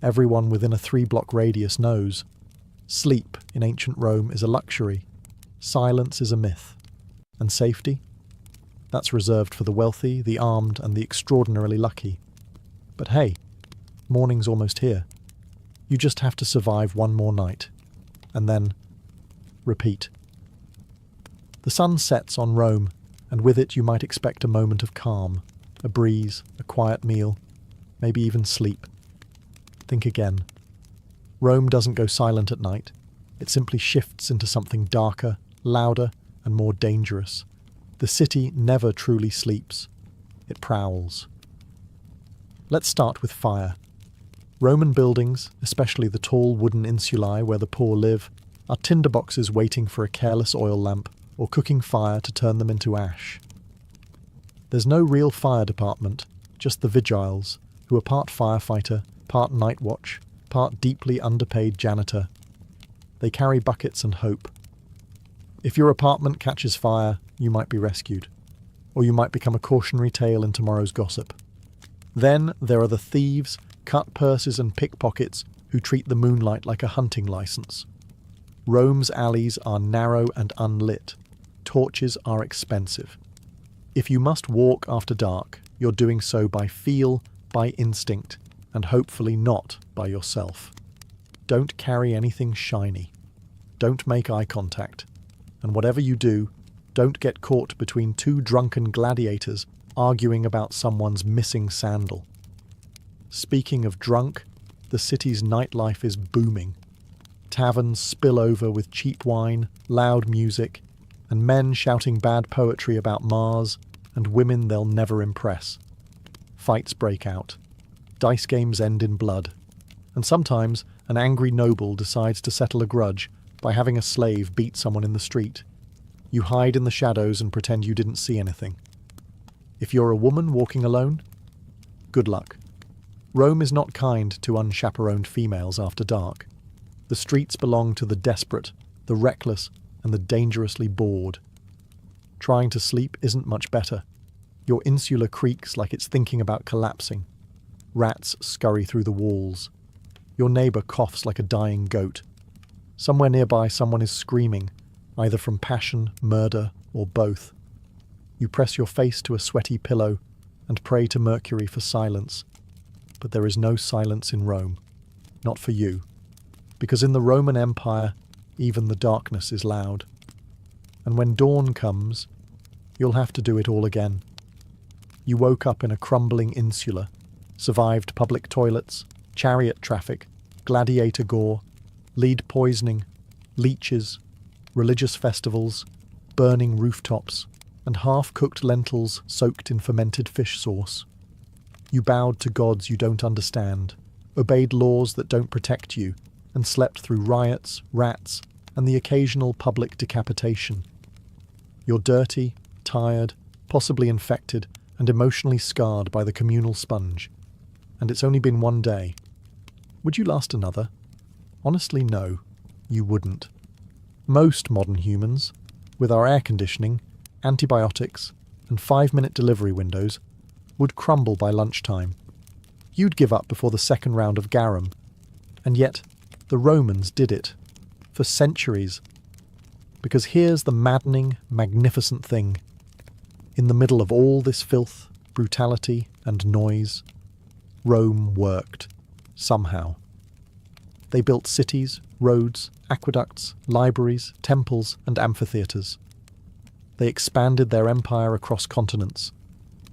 everyone within a 3-block radius knows. Sleep in ancient Rome is a luxury. Silence is a myth. And safety? That's reserved for the wealthy, the armed, and the extraordinarily lucky. But hey, morning's almost here. You just have to survive one more night. And then repeat. The sun sets on Rome, and with it you might expect a moment of calm, a breeze, a quiet meal, maybe even sleep. Think again. Rome doesn't go silent at night. It simply shifts into something darker, louder, and more dangerous. The city never truly sleeps. It prowls. Let's start with fire. Roman buildings, especially the tall wooden insulae where the poor live, are tinderboxes waiting for a careless oil lamp or cooking fire to turn them into ash. There's no real fire department, just the vigiles, who are part firefighter, part night watch, part deeply underpaid janitor. They carry buckets and hope. If your apartment catches fire, you might be rescued, or you might become a cautionary tale in tomorrow's gossip. Then there are the thieves, cut purses and pickpockets who treat the moonlight like a hunting license. Rome's alleys are narrow and unlit. Torches are expensive. If you must walk after dark, you're doing so by feel, by instinct, and hopefully not by yourself. Don't carry anything shiny. Don't make eye contact. And whatever you do, don't get caught between two drunken gladiators arguing about someone's missing sandal. Speaking of drunk, the city's nightlife is booming. Taverns spill over with cheap wine, loud music, and men shouting bad poetry about Mars and women they'll never impress. Fights break out. Dice games end in blood. And sometimes an angry noble decides to settle a grudge by having a slave beat someone in the street. You hide in the shadows and pretend you didn't see anything. If you're a woman walking alone, good luck. Rome is not kind to unchaperoned females after dark. The streets belong to the desperate, the reckless, and the dangerously bored. Trying to sleep isn't much better. Your insula creaks like it's thinking about collapsing. Rats scurry through the walls. Your neighbour coughs like a dying goat. Somewhere nearby someone is screaming, either from passion, murder, or both. You press your face to a sweaty pillow and pray to Mercury for silence. But there is no silence in Rome. Not for you. Because in the Roman Empire, even the darkness is loud. And when dawn comes, you'll have to do it all again. You woke up in a crumbling insula, survived public toilets, chariot traffic, gladiator gore, lead poisoning, leeches, religious festivals, burning rooftops, and half-cooked lentils soaked in fermented fish sauce. You bowed to gods you don't understand, obeyed laws that don't protect you, and slept through riots, rats, and the occasional public decapitation. You're dirty, tired, possibly infected, and emotionally scarred by the communal sponge. And it's only been one day. Would you last another? Honestly, no, you wouldn't. Most modern humans, with our air conditioning, antibiotics, and 5-minute delivery windows, would crumble by lunchtime. You'd give up before the second round of garum. And yet, the Romans did it. For centuries. Because here's the maddening, magnificent thing. In the middle of all this filth, brutality, and noise, Rome worked. Somehow. They built cities, roads, aqueducts, libraries, temples, and amphitheatres. They expanded their empire across continents.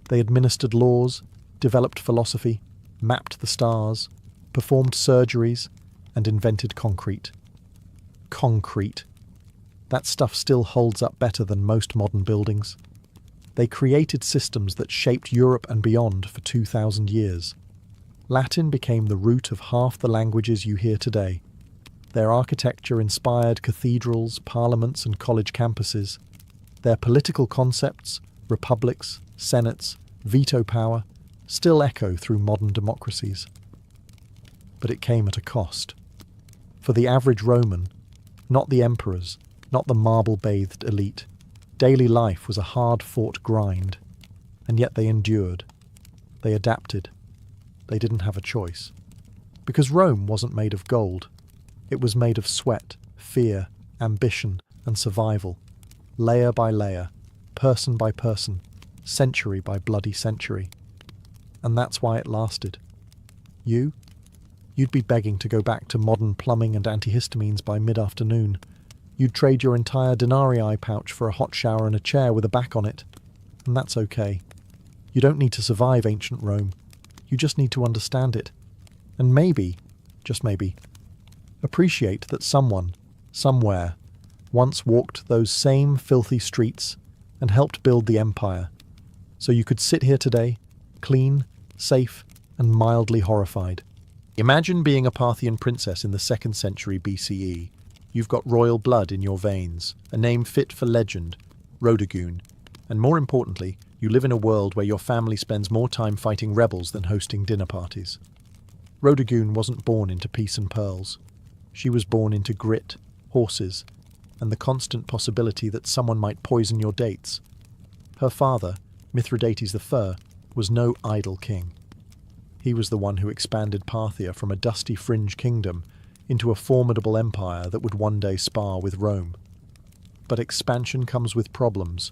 They administered laws, developed philosophy, mapped the stars, performed surgeries, and invented concrete. Concrete. That stuff still holds up better than most modern buildings. They created systems that shaped Europe and beyond for 2,000 years. Latin became the root of half the languages you hear today. Their architecture inspired cathedrals, parliaments, and college campuses. Their political concepts, republics, senates, veto power, still echo through modern democracies. But it came at a cost. For the average Roman, not the emperors, not the marble-bathed elite, daily life was a hard-fought grind. And yet they endured. They adapted. They didn't have a choice. Because Rome wasn't made of gold. It was made of sweat, fear, ambition, and survival. Layer by layer, person by person, century by bloody century. And that's why it lasted. You'd be begging to go back to modern plumbing and antihistamines by mid-afternoon. You'd trade your entire denarii pouch for a hot shower and a chair with a back on it. And that's okay. You don't need to survive ancient Rome. You just need to understand it. And maybe, just maybe, appreciate that someone, somewhere, once walked those same filthy streets and helped build the empire. So you could sit here today, clean, safe, and mildly horrified. Imagine being a Parthian princess in the 2nd century BCE. You've got royal blood in your veins, a name fit for legend, Rhodogun, and more importantly, you live in a world where your family spends more time fighting rebels than hosting dinner parties. Rhodogun wasn't born into peace and pearls. She was born into grit, horses, and the constant possibility that someone might poison your dates. Her father, Mithridates I, was no idle king. He was the one who expanded Parthia from a dusty fringe kingdom into a formidable empire that would one day spar with Rome. But expansion comes with problems,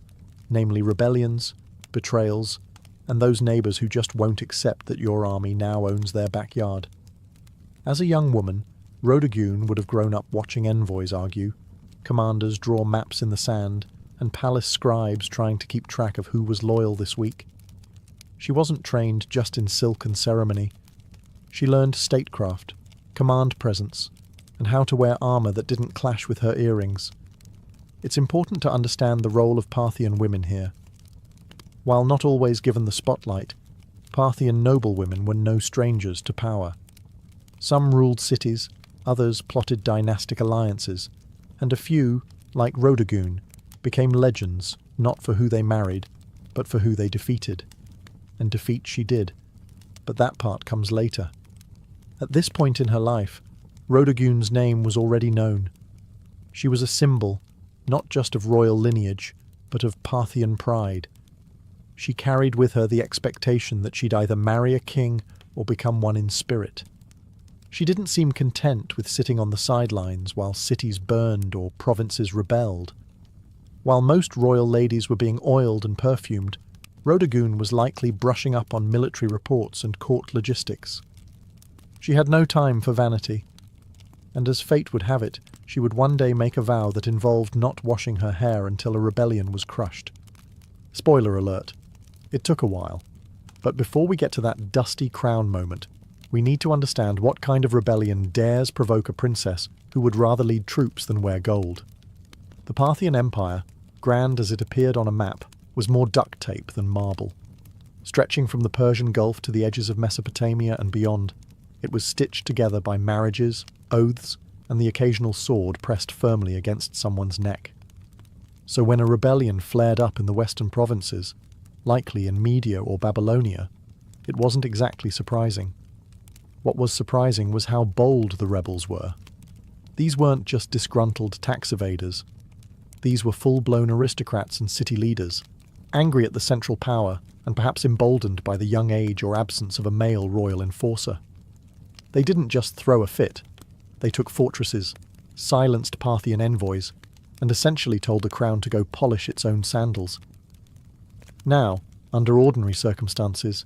namely rebellions, betrayals, and those neighbours who just won't accept that your army now owns their backyard. As a young woman, Rhodogun would have grown up watching envoys argue, commanders draw maps in the sand, and palace scribes trying to keep track of who was loyal this week. She wasn't trained just in silk and ceremony. She learned statecraft, command presence, and how to wear armour that didn't clash with her earrings. It's important to understand the role of Parthian women here. While not always given the spotlight, Parthian noblewomen were no strangers to power. Some ruled cities, others plotted dynastic alliances, and a few, like Rhodogun, became legends not for who they married, but for who they defeated. And defeat she did, but that part comes later. At this point in her life, Rhodogun's name was already known. She was a symbol, not just of royal lineage, but of Parthian pride. She carried with her the expectation that she'd either marry a king or become one in spirit. She didn't seem content with sitting on the sidelines while cities burned or provinces rebelled. While most royal ladies were being oiled and perfumed, Rhodogun was likely brushing up on military reports and court logistics. She had no time for vanity, and as fate would have it, she would one day make a vow that involved not washing her hair until a rebellion was crushed. Spoiler alert, it took a while, but before we get to that dusty crown moment, we need to understand what kind of rebellion dares provoke a princess who would rather lead troops than wear gold. The Parthian Empire, grand as it appeared on a map, was more duct tape than marble. Stretching from the Persian Gulf to the edges of Mesopotamia and beyond, it was stitched together by marriages, oaths, and the occasional sword pressed firmly against someone's neck. So when a rebellion flared up in the western provinces, likely in Media or Babylonia, it wasn't exactly surprising. What was surprising was how bold the rebels were. These weren't just disgruntled tax evaders. These were full-blown aristocrats and city leaders, angry at the central power and perhaps emboldened by the young age or absence of a male royal enforcer. They didn't just throw a fit. They took fortresses, silenced Parthian envoys, and essentially told the crown to go polish its own sandals. Now, under ordinary circumstances,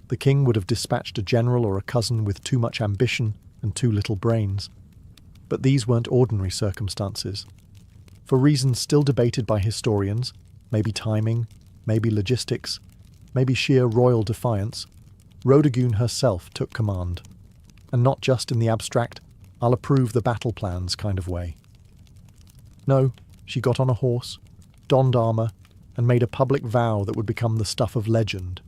the king would have dispatched a general or a cousin with too much ambition and too little brains. But these weren't ordinary circumstances. For reasons still debated by historians, maybe timing, maybe logistics, maybe sheer royal defiance, Rhodogun herself took command. And not just in the abstract, I'll approve the battle plans kind of way. No, she got on a horse, donned armour, and made a public vow that would become the stuff of legend.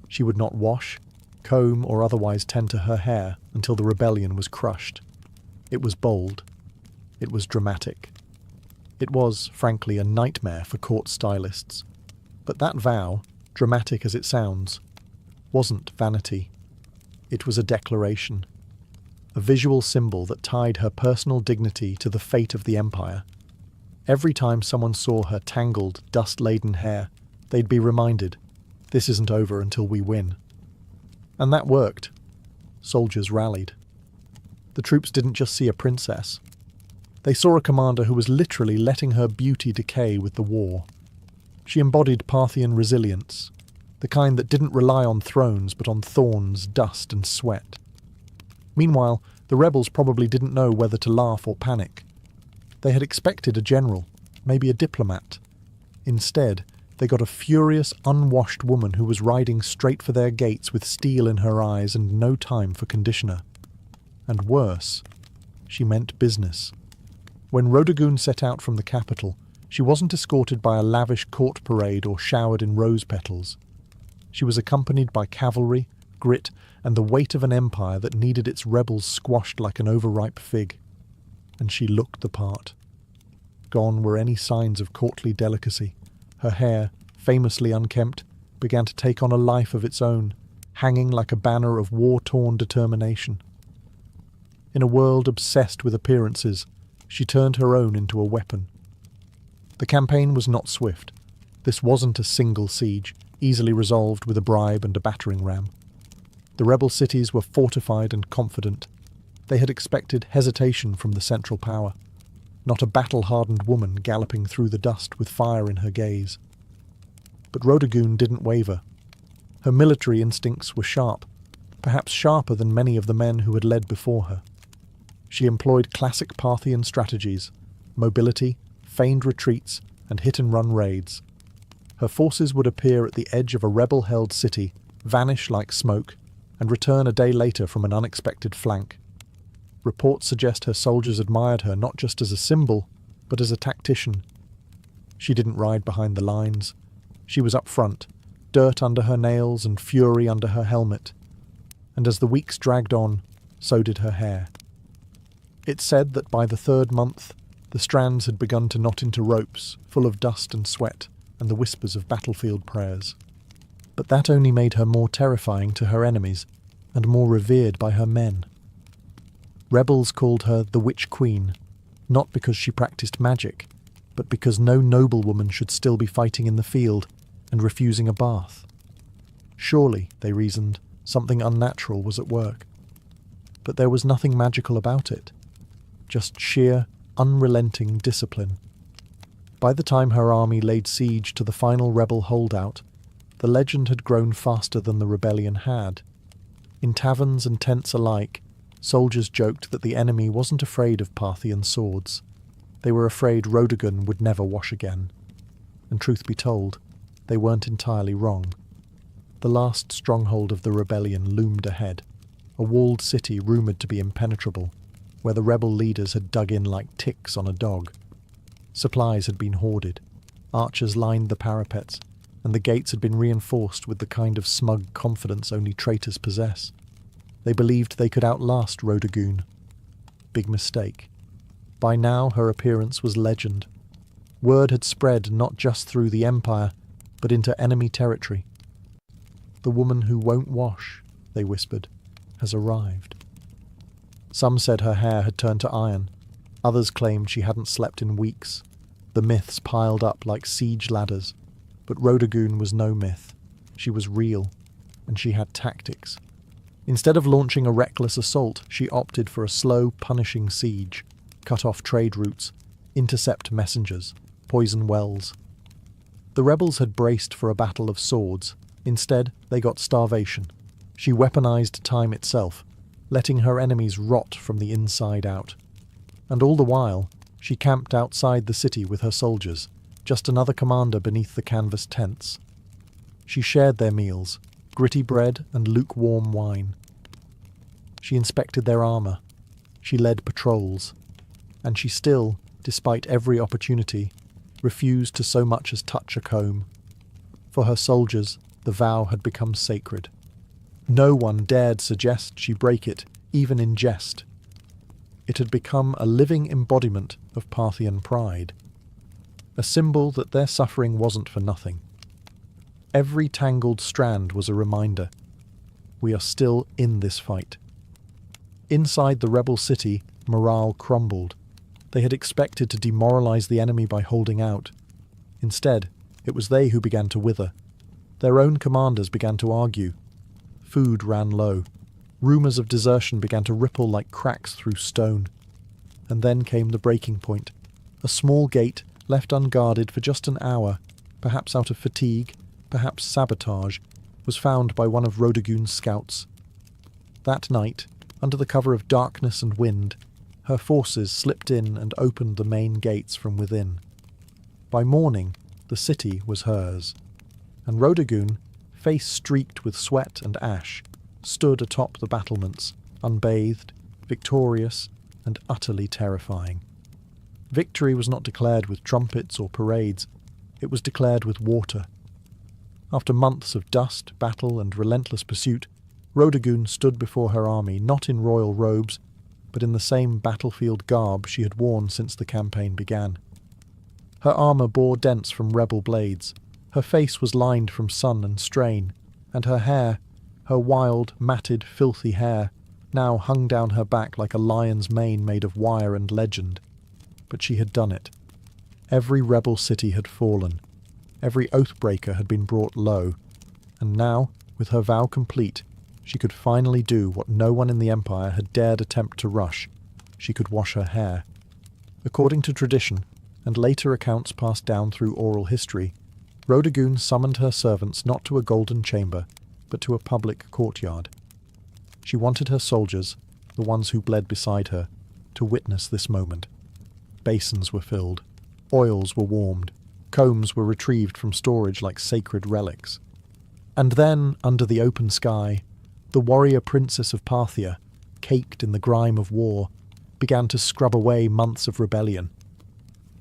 She would not wash, comb, or otherwise tend to her hair until the rebellion was crushed. It was bold. It was dramatic. It was, frankly, a nightmare for court stylists. But that vow, dramatic as it sounds, wasn't vanity. It was a declaration. A visual symbol that tied her personal dignity to the fate of the empire. Every time someone saw her tangled, dust-laden hair, they'd be reminded, this isn't over until we win. And that worked. Soldiers rallied. The troops didn't just see a princess. They saw a commander who was literally letting her beauty decay with the war. She embodied Parthian resilience, the kind that didn't rely on thrones but on thorns, dust and sweat. Meanwhile, the rebels probably didn't know whether to laugh or panic. They had expected a general, maybe a diplomat. Instead, they got a furious, unwashed woman who was riding straight for their gates with steel in her eyes and no time for conditioner. And worse, she meant business. When Rodogun set out from the capital, she wasn't escorted by a lavish court parade or showered in rose petals. She was accompanied by cavalry, grit, and the weight of an empire that needed its rebels squashed like an overripe fig. And she looked the part. Gone were any signs of courtly delicacy. Her hair, famously unkempt, began to take on a life of its own, hanging like a banner of war-torn determination. In a world obsessed with appearances, she turned her own into a weapon. The campaign was not swift. This wasn't a single siege, easily resolved with a bribe and a battering ram. The rebel cities were fortified and confident. They had expected hesitation from the central power, not a battle-hardened woman galloping through the dust with fire in her gaze. But Rodogun didn't waver. Her military instincts were sharp, perhaps sharper than many of the men who had led before her. She employed classic Parthian strategies, mobility, feigned retreats, and hit-and-run raids. Her forces would appear at the edge of a rebel-held city, vanish like smoke, and return a day later from an unexpected flank. Reports suggest her soldiers admired her not just as a symbol, but as a tactician. She didn't ride behind the lines. She was up front, dirt under her nails and fury under her helmet. And as the weeks dragged on, so did her hair. It's said that by the third month, the strands had begun to knot into ropes, full of dust and sweat, and the whispers of battlefield prayers. But that only made her more terrifying to her enemies, and more revered by her men. Rebels called her the Witch Queen, not because she practiced magic, but because no noblewoman should still be fighting in the field and refusing a bath. Surely, they reasoned, something unnatural was at work. But there was nothing magical about it, just sheer, unrelenting discipline. By the time her army laid siege to the final rebel holdout, the legend had grown faster than the rebellion had. In taverns and tents alike, soldiers joked that the enemy wasn't afraid of Parthian swords. They were afraid Rodogun would never wash again. And truth be told, they weren't entirely wrong. The last stronghold of the rebellion loomed ahead, a walled city rumoured to be impenetrable, where the rebel leaders had dug in like ticks on a dog. Supplies had been hoarded, archers lined the parapets, and the gates had been reinforced with the kind of smug confidence only traitors possess. They believed they could outlast Rodogun. Big mistake. By now her appearance was legend. Word had spread not just through the empire, but into enemy territory. The woman who won't wash, they whispered, has arrived. Some said her hair had turned to iron. Others claimed she hadn't slept in weeks. The myths piled up like siege ladders. But Rodogun was no myth. She was real, and she had tactics. Instead of launching a reckless assault, she opted for a slow, punishing siege, cut off trade routes, intercept messengers, poison wells. The rebels had braced for a battle of swords. Instead, they got starvation. She weaponized time itself, letting her enemies rot from the inside out. And all the while, she camped outside the city with her soldiers, just another commander beneath the canvas tents. She shared their meals, gritty bread and lukewarm wine. She inspected their armour. She led patrols. And she still, despite every opportunity, refused to so much as touch a comb. For her soldiers, the vow had become sacred. No one dared suggest she break it, even in jest. It had become a living embodiment of Parthian pride, a symbol that their suffering wasn't for nothing. Every tangled strand was a reminder. We are still in this fight. Inside the rebel city, morale crumbled. They had expected to demoralize the enemy by holding out. Instead, it was they who began to wither. Their own commanders began to argue. Food ran low. Rumours of desertion began to ripple like cracks through stone. And then came the breaking point. A small gate, left unguarded for just an hour, perhaps out of fatigue, perhaps sabotage, was found by one of Rodagun's scouts. That night, under the cover of darkness and wind, her forces slipped in and opened the main gates from within. By morning, the city was hers, and Rodagun, face streaked with sweat and ash, stood atop the battlements, unbathed, victorious, and utterly terrifying. Victory was not declared with trumpets or parades, it was declared with water. After months of dust, battle, and relentless pursuit, Rodagun stood before her army not in royal robes, but in the same battlefield garb she had worn since the campaign began. Her armour bore dents from rebel blades, her face was lined from sun and strain, and her hair, her wild, matted, filthy hair, now hung down her back like a lion's mane made of wire and legend. But she had done it. Every rebel city had fallen. Every oathbreaker had been brought low. And now, with her vow complete, she could finally do what no one in the Empire had dared attempt to rush. She could wash her hair. According to tradition, and later accounts passed down through oral history, Rodagun summoned her servants not to a golden chamber, but to a public courtyard. She wanted her soldiers, the ones who bled beside her, to witness this moment. Basins were filled, oils were warmed, combs were retrieved from storage like sacred relics. And then, under the open sky, the warrior princess of Parthia, caked in the grime of war, began to scrub away months of rebellion.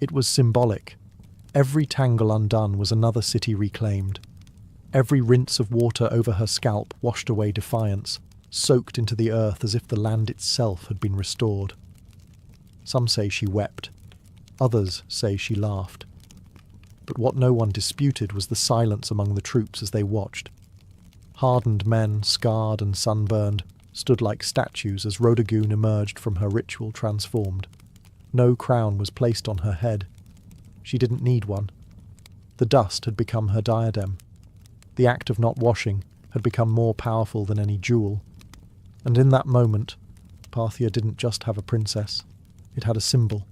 It was symbolic. Every tangle undone was another city reclaimed. Every rinse of water over her scalp washed away defiance, soaked into the earth as if the land itself had been restored. Some say she wept. Others say she laughed. But what no one disputed was the silence among the troops as they watched. Hardened men, scarred and sunburned, stood like statues as Rodagun emerged from her ritual transformed. No crown was placed on her head. She didn't need one. The dust had become her diadem. The act of not washing had become more powerful than any jewel. And in that moment, Parthia didn't just have a princess. It had a symbol.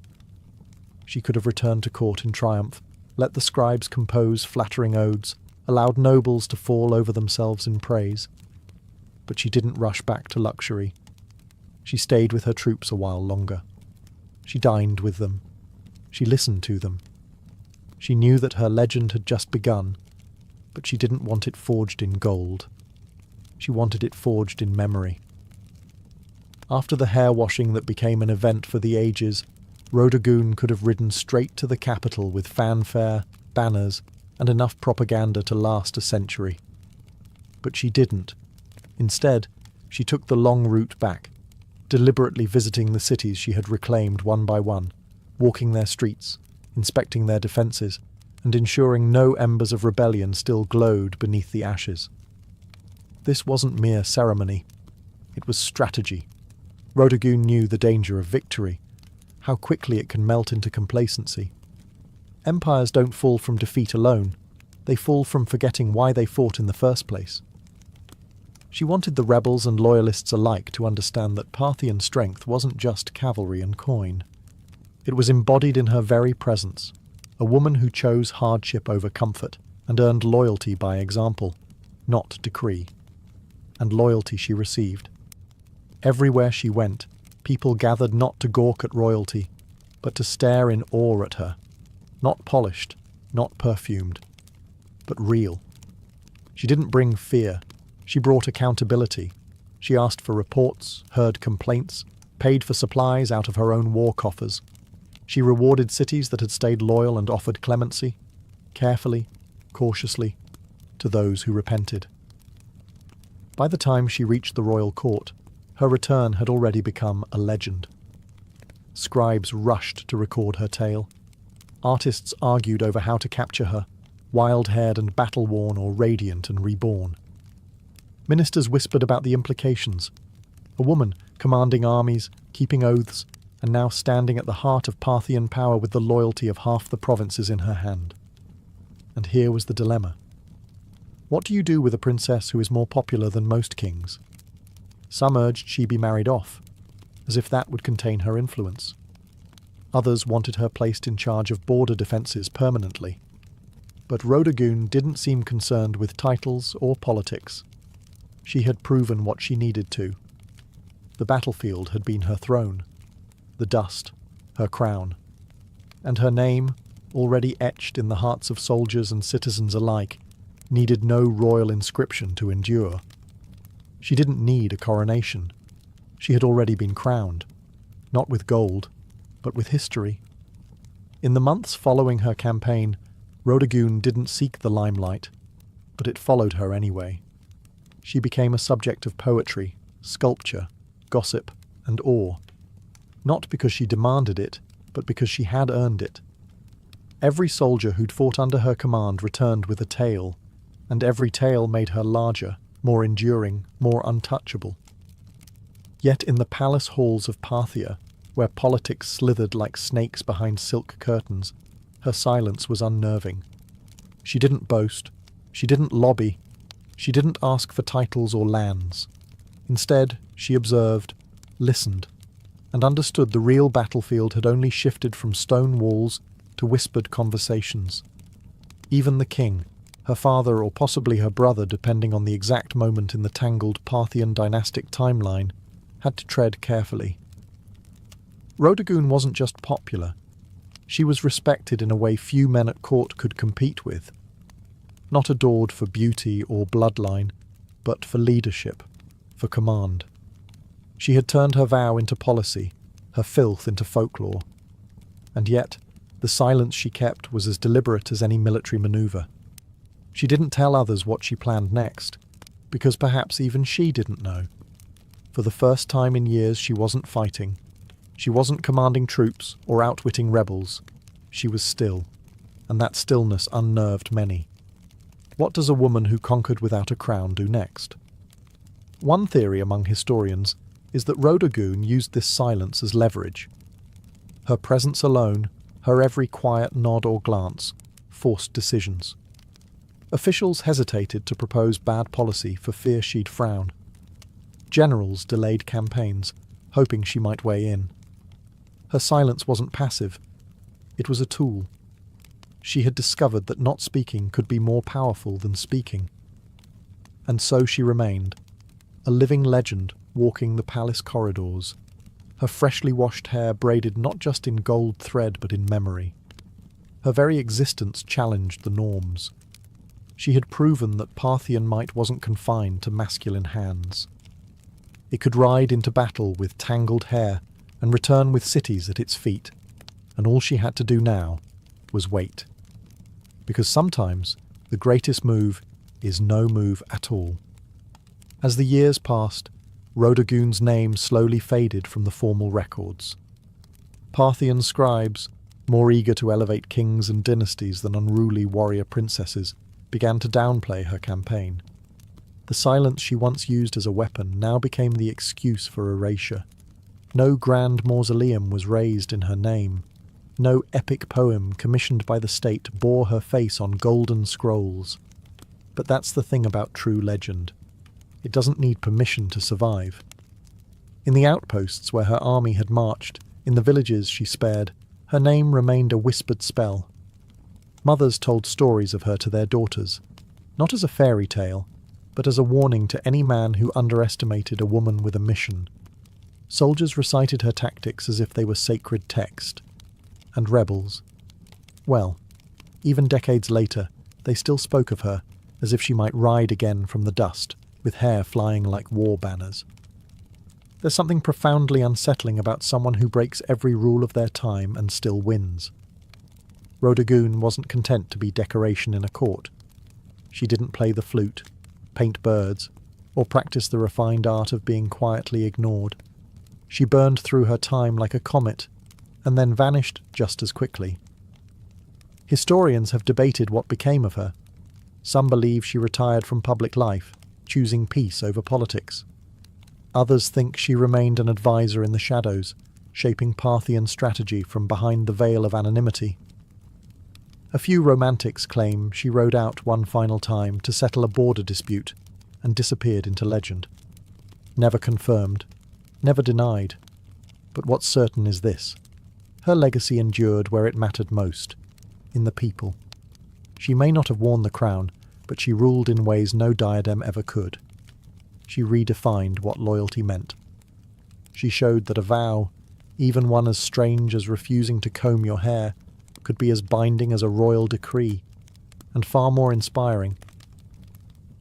She could have returned to court in triumph, let the scribes compose flattering odes, allowed nobles to fall over themselves in praise. But she didn't rush back to luxury. She stayed with her troops a while longer. She dined with them. She listened to them. She knew that her legend had just begun, but she didn't want it forged in gold. She wanted it forged in memory. After the hair-washing that became an event for the ages, Rodagun could have ridden straight to the capital with fanfare, banners, and enough propaganda to last a century. But she didn't. Instead, she took the long route back, deliberately visiting the cities she had reclaimed one by one, walking their streets, inspecting their defences, and ensuring no embers of rebellion still glowed beneath the ashes. This wasn't mere ceremony. It was strategy. Rodagun knew the danger of victory, how quickly it can melt into complacency. Empires don't fall from defeat alone. They fall from forgetting why they fought in the first place. She wanted the rebels and loyalists alike to understand that Parthian strength wasn't just cavalry and coin. It was embodied in her very presence, a woman who chose hardship over comfort and earned loyalty by example, not decree. And loyalty she received. Everywhere she went, people gathered not to gawk at royalty, but to stare in awe at her. Not polished, not perfumed, but real. She didn't bring fear. She brought accountability. She asked for reports, heard complaints, paid for supplies out of her own war coffers. She rewarded cities that had stayed loyal and offered clemency, carefully, cautiously, to those who repented. By the time she reached the royal court, her return had already become a legend. Scribes rushed to record her tale. Artists argued over how to capture her, wild-haired and battle-worn or radiant and reborn. Ministers whispered about the implications. A woman commanding armies, keeping oaths, and now standing at the heart of Parthian power with the loyalty of half the provinces in her hand. And here was the dilemma. What do you do with a princess who is more popular than most kings? Some urged she be married off, as if that would contain her influence. Others wanted her placed in charge of border defences permanently. But Rhodagoon didn't seem concerned with titles or politics. She had proven what she needed to. The battlefield had been her throne, the dust, her crown, and her name, already etched in the hearts of soldiers and citizens alike, needed no royal inscription to endure. She didn't need a coronation. She had already been crowned, not with gold, but with history. In the months following her campaign, Rhodagoon didn't seek the limelight, but it followed her anyway. She became a subject of poetry, sculpture, gossip, and awe. Not because she demanded it, but because she had earned it. Every soldier who'd fought under her command returned with a tale, and every tale made her larger, more enduring, more untouchable. Yet in the palace halls of Parthia, where politics slithered like snakes behind silk curtains, her silence was unnerving. She didn't boast, she didn't lobby, she didn't ask for titles or lands. Instead, she observed, listened, and understood the real battlefield had only shifted from stone walls to whispered conversations. Even the king, her father or possibly her brother depending on the exact moment in the tangled Parthian dynastic timeline, had to tread carefully. Rhodagoon wasn't just popular. She was respected in a way few men at court could compete with. Not adored for beauty or bloodline, but for leadership, for command. She had turned her vow into policy, her filth into folklore. And yet, the silence she kept was as deliberate as any military maneuver. She didn't tell others what she planned next, because perhaps even she didn't know. For the first time in years she wasn't fighting. She wasn't commanding troops or outwitting rebels. She was still, and that stillness unnerved many. What does a woman who conquered without a crown do next? One theory among historians is that Rhodagoon used this silence as leverage. Her presence alone, her every quiet nod or glance, forced decisions. Officials hesitated to propose bad policy for fear she'd frown. Generals delayed campaigns, hoping she might weigh in. Her silence wasn't passive. It was a tool. She had discovered that not speaking could be more powerful than speaking. And so she remained, a living legend walking the palace corridors, her freshly washed hair braided not just in gold thread but in memory. Her very existence challenged the norms. She had proven that Parthian might wasn't confined to masculine hands. It could ride into battle with tangled hair and return with cities at its feet, and all she had to do now was wait. Because sometimes the greatest move is no move at all. As the years passed, Rhodagoon's name slowly faded from the formal records. Parthian scribes, more eager to elevate kings and dynasties than unruly warrior princesses, began to downplay her campaign. The silence she once used as a weapon now became the excuse for erasure. No grand mausoleum was raised in her name. No epic poem commissioned by the state bore her face on golden scrolls. But that's the thing about true legend. It doesn't need permission to survive. In the outposts where her army had marched, in the villages she spared, her name remained a whispered spell. Mothers told stories of her to their daughters, not as a fairy tale, but as a warning to any man who underestimated a woman with a mission. Soldiers recited her tactics as if they were sacred text. And rebels, well, even decades later, they still spoke of her as if she might ride again from the dust, with hair flying like war banners. There's something profoundly unsettling about someone who breaks every rule of their time and still wins. Rhodagoon wasn't content to be decoration in a court. She didn't play the flute, paint birds, or practice the refined art of being quietly ignored. She burned through her time like a comet, and then vanished just as quickly. Historians have debated what became of her. Some believe she retired from public life, choosing peace over politics. Others think she remained an advisor in the shadows, shaping Parthian strategy from behind the veil of anonymity. A few romantics claim she rode out one final time to settle a border dispute and disappeared into legend. Never confirmed, never denied. But what's certain is this: her legacy endured where it mattered most, in the people. She may not have worn the crown, but she ruled in ways no diadem ever could. She redefined what loyalty meant. She showed that a vow, even one as strange as refusing to comb your hair, could be as binding as a royal decree, and far more inspiring.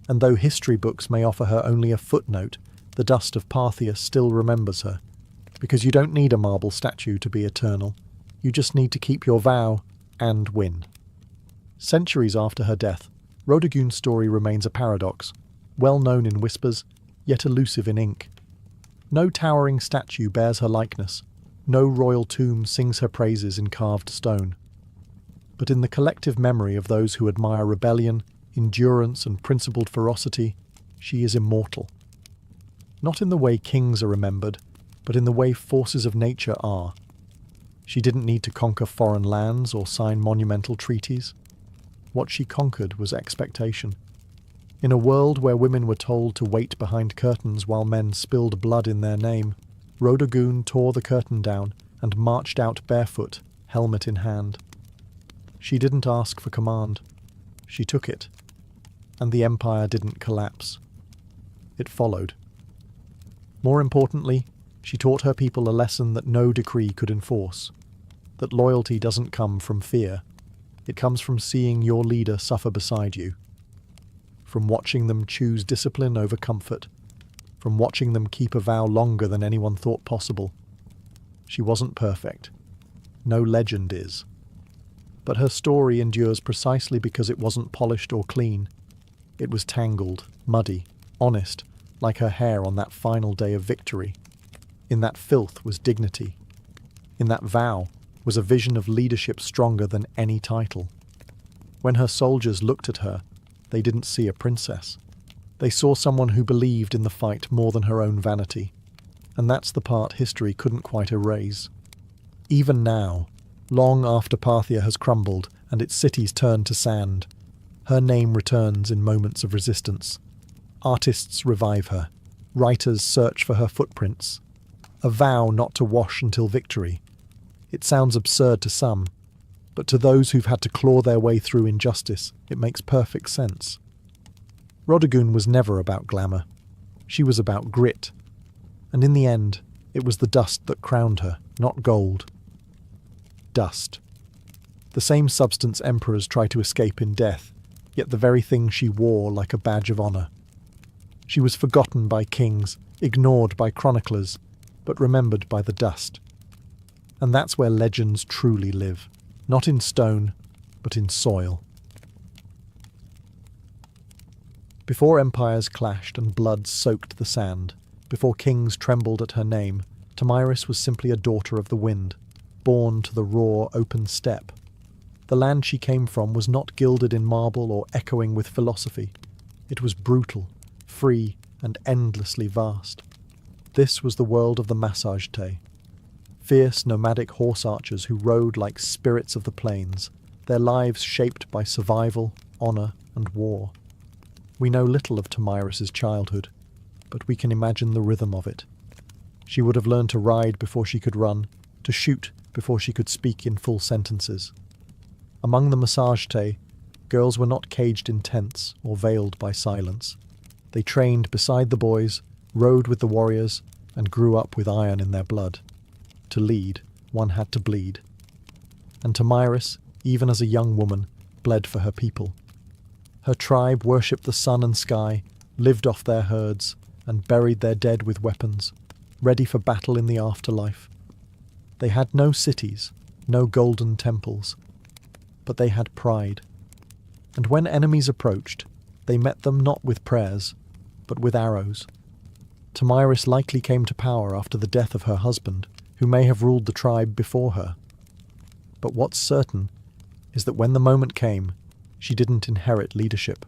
And though history books may offer her only a footnote, the dust of Parthia still remembers her, because you don't need a marble statue to be eternal. You just need to keep your vow and win. Centuries after her death, Rodogun's story remains a paradox, well known in whispers, yet elusive in ink. No towering statue bears her likeness, no royal tomb sings her praises in carved stone. But in the collective memory of those who admire rebellion, endurance, and principled ferocity, she is immortal. Not in the way kings are remembered, but in the way forces of nature are. She didn't need to conquer foreign lands or sign monumental treaties. What she conquered was expectation. In a world where women were told to wait behind curtains while men spilled blood in their name, Rodogun tore the curtain down and marched out barefoot, helmet in hand. She didn't ask for command. She took it. And the empire didn't collapse. It followed. More importantly, she taught her people a lesson that no decree could enforce. That loyalty doesn't come from fear. It comes from seeing your leader suffer beside you. From watching them choose discipline over comfort. From watching them keep a vow longer than anyone thought possible. She wasn't perfect. No legend is. But her story endures precisely because it wasn't polished or clean. It was tangled, muddy, honest, like her hair on that final day of victory. In that filth was dignity. In that vow was a vision of leadership stronger than any title. When her soldiers looked at her, they didn't see a princess. They saw someone who believed in the fight more than her own vanity. And that's the part history couldn't quite erase. Even now, long after Parthia has crumbled and its cities turned to sand, her name returns in moments of resistance. Artists revive her. Writers search for her footprints. A vow not to wash until victory. It sounds absurd to some, but to those who've had to claw their way through injustice, it makes perfect sense. Rodogun was never about glamour. She was about grit. And in the end, it was the dust that crowned her, not gold. Dust. The same substance emperors try to escape in death, yet the very thing she wore like a badge of honour. She was forgotten by kings, ignored by chroniclers, but remembered by the dust. And that's where legends truly live, not in stone, but in soil. Before empires clashed and blood soaked the sand, before kings trembled at her name, Tomyris was simply a daughter of the wind, born to the raw, open steppe. The land she came from was not gilded in marble or echoing with philosophy. It was brutal, free, and endlessly vast. This was the world of the Massagetae, fierce nomadic horse archers who rode like spirits of the plains, their lives shaped by survival, honour, and war. We know little of Tomyris's childhood, but we can imagine the rhythm of it. She would have learned to ride before she could run, to shoot before she could speak in full sentences. Among the Massagetae, girls were not caged in tents or veiled by silence. They trained beside the boys, rode with the warriors, and grew up with iron in their blood. To lead, one had to bleed. And Tomyris, even as a young woman, bled for her people. Her tribe worshipped the sun and sky, lived off their herds, and buried their dead with weapons, ready for battle in the afterlife. They had no cities, no golden temples, but they had pride. And when enemies approached, they met them not with prayers, but with arrows. Tomyris likely came to power after the death of her husband, who may have ruled the tribe before her. But what's certain is that when the moment came, she didn't inherit leadership.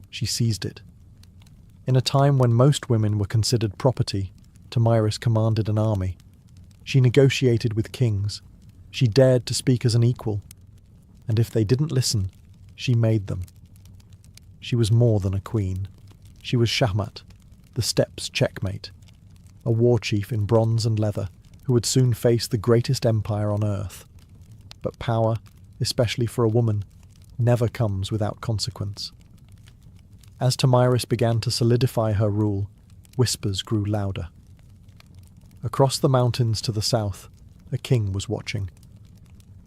She seized it. In a time when most women were considered property, Tomyris commanded an army. She negotiated with kings. She dared to speak as an equal. And if they didn't listen, she made them. She was more than a queen. She was Shahmat, the steppes' checkmate, a war chief in bronze and leather who would soon face the greatest empire on earth. But power, especially for a woman, never comes without consequence. As Tomyris began to solidify her rule, whispers grew louder. Across the mountains to the south, a king was watching.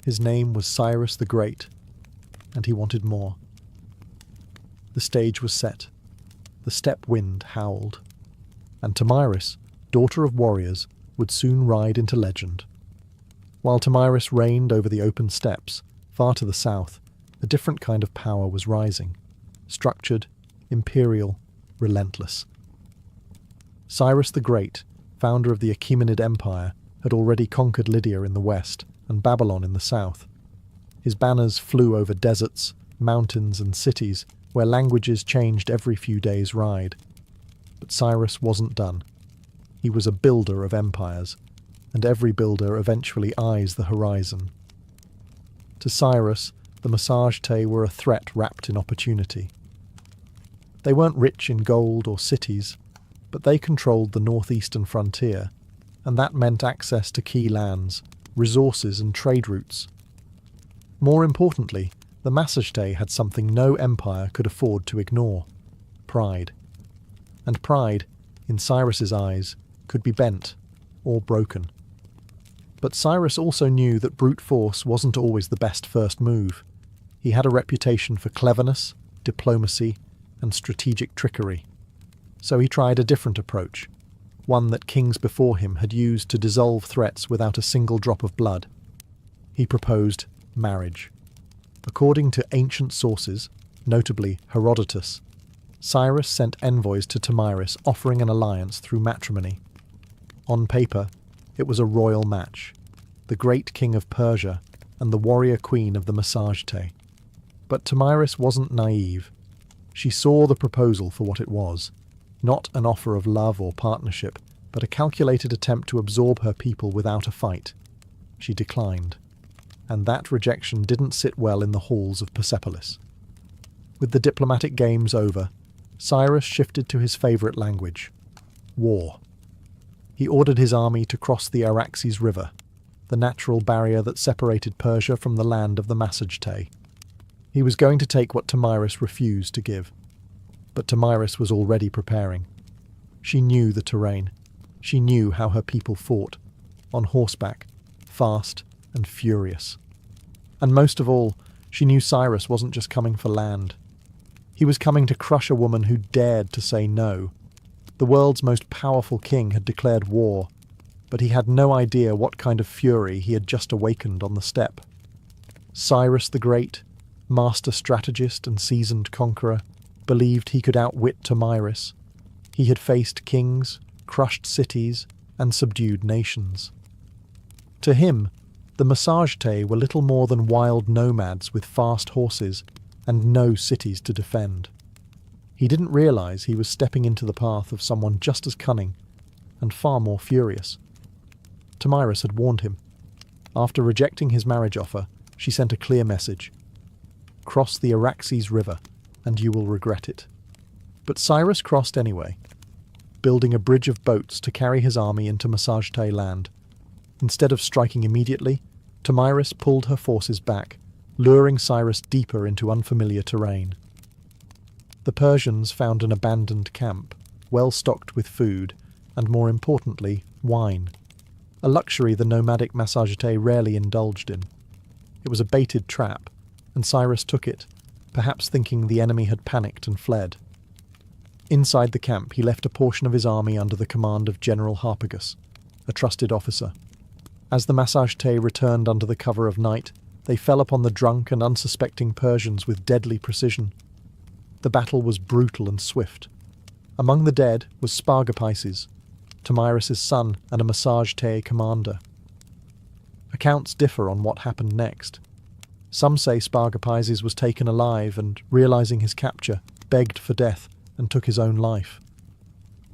His name was Cyrus the Great, and he wanted more. The stage was set. The steppe wind howled, and Tomyris, daughter of warriors, would soon ride into legend. While Tomyris reigned over the open steppes, far to the south, a different kind of power was rising, structured, imperial, relentless. Cyrus the Great, founder of the Achaemenid Empire, had already conquered Lydia in the west and Babylon in the south. His banners flew over deserts, mountains, and cities where languages changed every few days' ride. But Cyrus wasn't done. He was a builder of empires, and every builder eventually eyes the horizon. To Cyrus, the Massagetae were a threat wrapped in opportunity. They weren't rich in gold or cities, but they controlled the northeastern frontier, and that meant access to key lands, resources and trade routes. More importantly, the Massagetae had something no empire could afford to ignore: pride. And pride, in Cyrus's eyes, could be bent or broken. But Cyrus also knew that brute force wasn't always the best first move. He had a reputation for cleverness, diplomacy, and strategic trickery. So he tried a different approach, one that kings before him had used to dissolve threats without a single drop of blood. He proposed marriage. According to ancient sources, notably Herodotus, Cyrus sent envoys to Tomyris offering an alliance through matrimony. On paper, it was a royal match, the great king of Persia and the warrior queen of the Massagetae. But Tomyris wasn't naive. She saw the proposal for what it was, not an offer of love or partnership, but a calculated attempt to absorb her people without a fight. She declined, and that rejection didn't sit well in the halls of Persepolis. With the diplomatic games over, Cyrus shifted to his favourite language: war. He ordered his army to cross the Araxes River, the natural barrier that separated Persia from the land of the Massagetae. He was going to take what Tomyris refused to give. But Tomyris was already preparing. She knew the terrain. She knew how her people fought, on horseback, fast and furious. And most of all, she knew Cyrus wasn't just coming for land. He was coming to crush a woman who dared to say no. The world's most powerful king had declared war, but he had no idea what kind of fury he had just awakened on the steppe. Cyrus the Great, master strategist and seasoned conqueror, believed he could outwit Tomyris. He had faced kings, crushed cities, and subdued nations. To him, the Massagetae were little more than wild nomads with fast horses and no cities to defend. He didn't realize he was stepping into the path of someone just as cunning and far more furious. Tomyris had warned him. After rejecting his marriage offer, she sent a clear message: cross the Araxes River, and you will regret it. But Cyrus crossed anyway, building a bridge of boats to carry his army into Massagetae land. Instead of striking immediately, Tomyris pulled her forces back, luring Cyrus deeper into unfamiliar terrain. The Persians found an abandoned camp, well stocked with food, and more importantly, wine, a luxury the nomadic Massagetae rarely indulged in. It was a baited trap, and Cyrus took it, perhaps thinking the enemy had panicked and fled. Inside the camp, he left a portion of his army under the command of General Harpagus, a trusted officer. As the Massagetae returned under the cover of night, they fell upon the drunk and unsuspecting Persians with deadly precision. The battle was brutal and swift. Among the dead was Spargapaises, Tomyris' son and a Massagetae commander. Accounts differ on what happened next. Some say Spargapaises was taken alive and, realizing his capture, begged for death and took his own life.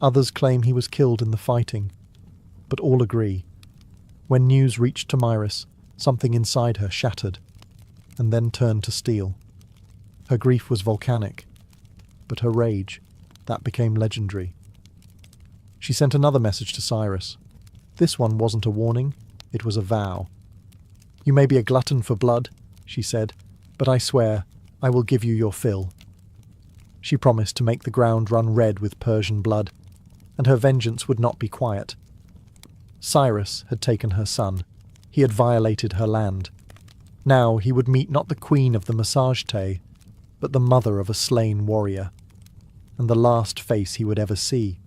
Others claim he was killed in the fighting, but all agree. When news reached Tomyris, something inside her shattered, and then turned to steel. Her grief was volcanic, but her rage, that became legendary. She sent another message to Cyrus. This one wasn't a warning, it was a vow. You may be a glutton for blood, she said, but I swear, I will give you your fill." She promised to make the ground run red with Persian blood, and her vengeance would not be quiet. Cyrus had taken her son. He had violated her land. Now he would meet not the queen of the massage-tay, but the mother of a slain warrior, and the last face he would ever see.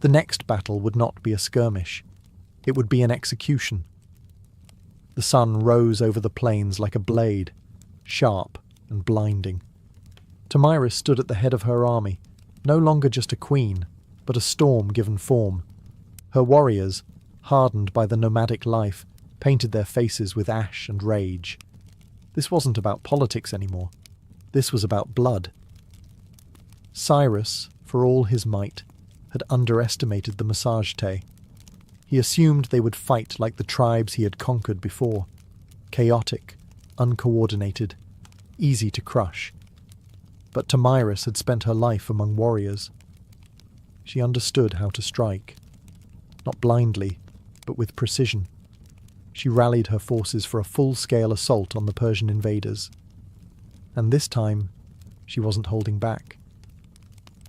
The next battle would not be a skirmish. It would be an execution. The sun rose over the plains like a blade, sharp and blinding. Tomyris stood at the head of her army, no longer just a queen, but a storm given form. Her warriors, hardened by the nomadic life, painted their faces with ash and rage. This wasn't about politics anymore. This was about blood. Cyrus, for all his might, had underestimated the massage-tay. He assumed they would fight like the tribes he had conquered before, chaotic, uncoordinated, easy to crush. But Tomyris had spent her life among warriors. She understood how to strike. Not blindly, but with precision. She rallied her forces for a full-scale assault on the Persian invaders. And this time, she wasn't holding back.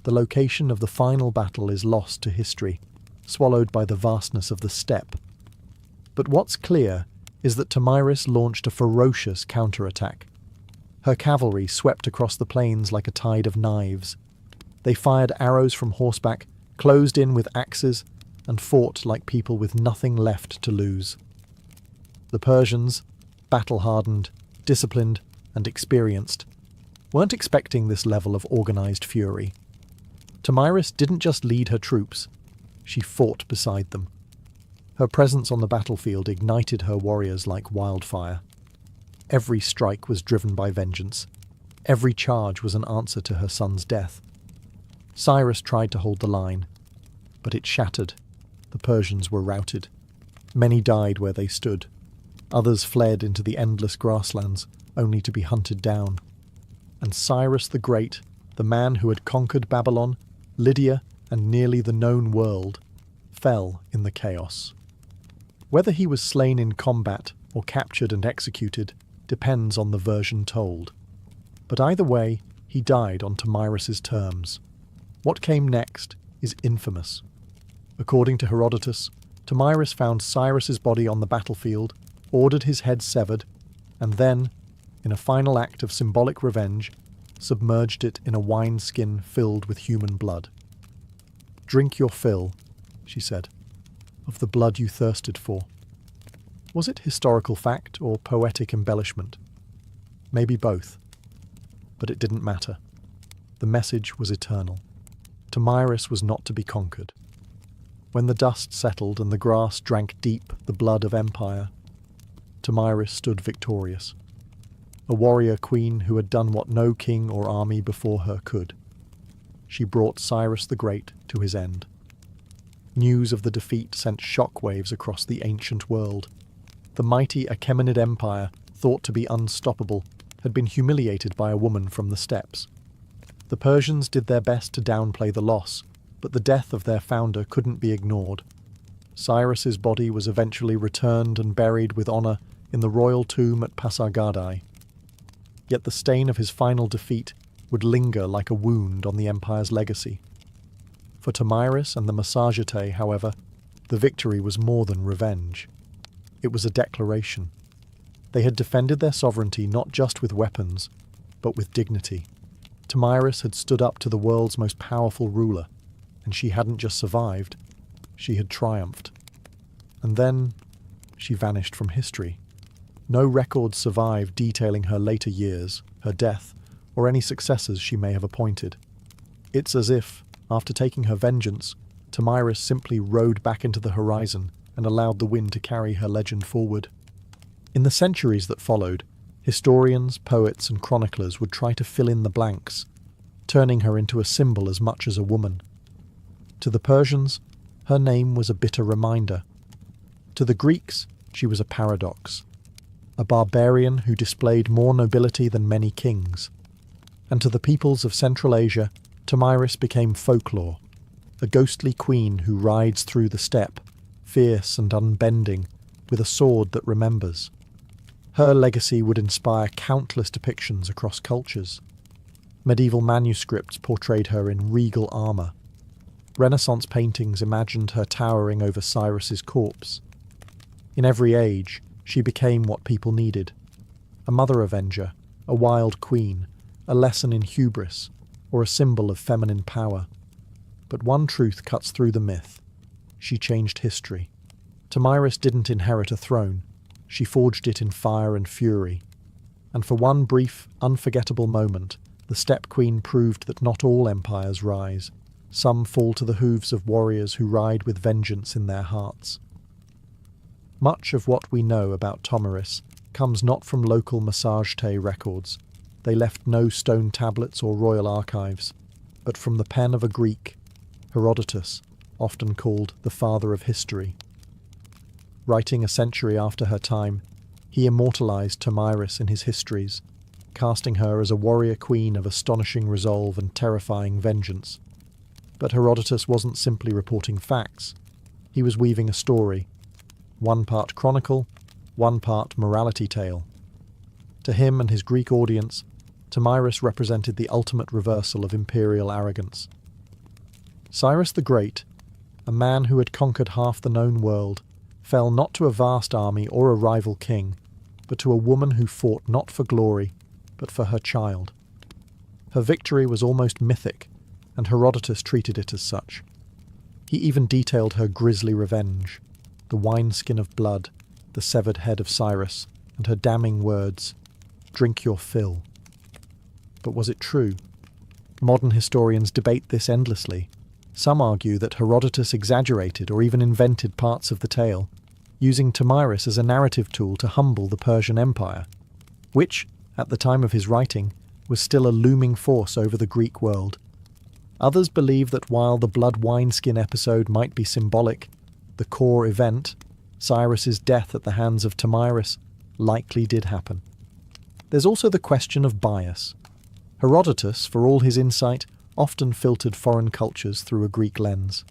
The location of the final battle is lost to history, swallowed by the vastness of the steppe. But what's clear is that Tomyris launched a ferocious counterattack. Her cavalry swept across the plains like a tide of knives. They fired arrows from horseback, closed in with axes, and fought like people with nothing left to lose. The Persians, battle-hardened, disciplined, and experienced, weren't expecting this level of organized fury. Tomyris didn't just lead her troops, she fought beside them. Her presence on the battlefield ignited her warriors like wildfire. Every strike was driven by vengeance. Every charge was an answer to her son's death. Cyrus tried to hold the line, but it shattered. The Persians were routed. Many died where they stood. Others fled into the endless grasslands, only to be hunted down. And Cyrus the Great, the man who had conquered Babylon, Lydia, and nearly the known world, fell in the chaos. Whether he was slain in combat or captured and executed depends on the version told. But either way, he died on Tomyris's terms. What came next is infamous. According to Herodotus, Tomyris found Cyrus's body on the battlefield, ordered his head severed, and then, in a final act of symbolic revenge, submerged it in a wineskin filled with human blood. "Drink your fill," she said, "of the blood you thirsted for." Was it historical fact or poetic embellishment? Maybe both. But it didn't matter. The message was eternal. Tomyris was not to be conquered. When the dust settled and the grass drank deep the blood of empire, Tomyris stood victorious. A warrior queen who had done what no king or army before her could. She brought Cyrus the Great to his end. News of the defeat sent shockwaves across the ancient world. The mighty Achaemenid Empire, thought to be unstoppable, had been humiliated by a woman from the steppes. The Persians did their best to downplay the loss, but the death of their founder couldn't be ignored. Cyrus's body was eventually returned and buried with honor in the royal tomb at Pasargadae. Yet the stain of his final defeat would linger like a wound on the empire's legacy. For Tomyris and the Massagetae, however, the victory was more than revenge. It was a declaration. They had defended their sovereignty not just with weapons, but with dignity. Tomyris had stood up to the world's most powerful ruler, and she hadn't just survived, she had triumphed. And then she vanished from history. No records survive detailing her later years, her death, or any successors she may have appointed. It's as if, after taking her vengeance, Tomyris simply rode back into the horizon and allowed the wind to carry her legend forward. In the centuries that followed, historians, poets, and chroniclers would try to fill in the blanks, turning her into a symbol as much as a woman. To the Persians, her name was a bitter reminder. To the Greeks, she was a paradox, a barbarian who displayed more nobility than many kings. And to the peoples of Central Asia, Tomyris became folklore, a ghostly queen who rides through the steppe, fierce and unbending, with a sword that remembers. Her legacy would inspire countless depictions across cultures. Medieval manuscripts portrayed her in regal armour. Renaissance paintings imagined her towering over Cyrus's corpse. In every age, she became what people needed: a mother avenger, a wild queen, a lesson in hubris, or a symbol of feminine power. But one truth cuts through the myth: she changed history. Tomyris didn't inherit a throne, she forged it in fire and fury. And for one brief, unforgettable moment, the Steppe Queen proved that not all empires rise. Some fall to the hooves of warriors who ride with vengeance in their hearts. Much of what we know about Tomyris comes not from local massage-te records. They left no stone tablets or royal archives, but from the pen of a Greek, Herodotus, often called the father of history. Writing a century after her time, he immortalized Tomyris in his histories, casting her as a warrior queen of astonishing resolve and terrifying vengeance. But Herodotus wasn't simply reporting facts. He was weaving a story, one part chronicle, one part morality tale. To him and his Greek audience, Tomyris represented the ultimate reversal of imperial arrogance. Cyrus the Great, a man who had conquered half the known world, fell not to a vast army or a rival king, but to a woman who fought not for glory, but for her child. Her victory was almost mythic, and Herodotus treated it as such. He even detailed her grisly revenge: the wineskin of blood, the severed head of Cyrus, and her damning words, "Drink your fill." But was it true? Modern historians debate this endlessly. Some argue that Herodotus exaggerated or even invented parts of the tale, using Tomyris as a narrative tool to humble the Persian Empire, which, at the time of his writing, was still a looming force over the Greek world. Others believe that while the blood wineskin episode might be symbolic, the core event, Cyrus's death at the hands of Tomyris, likely did happen. There's also the question of bias. Herodotus, for all his insight, often filtered foreign cultures through a Greek lens.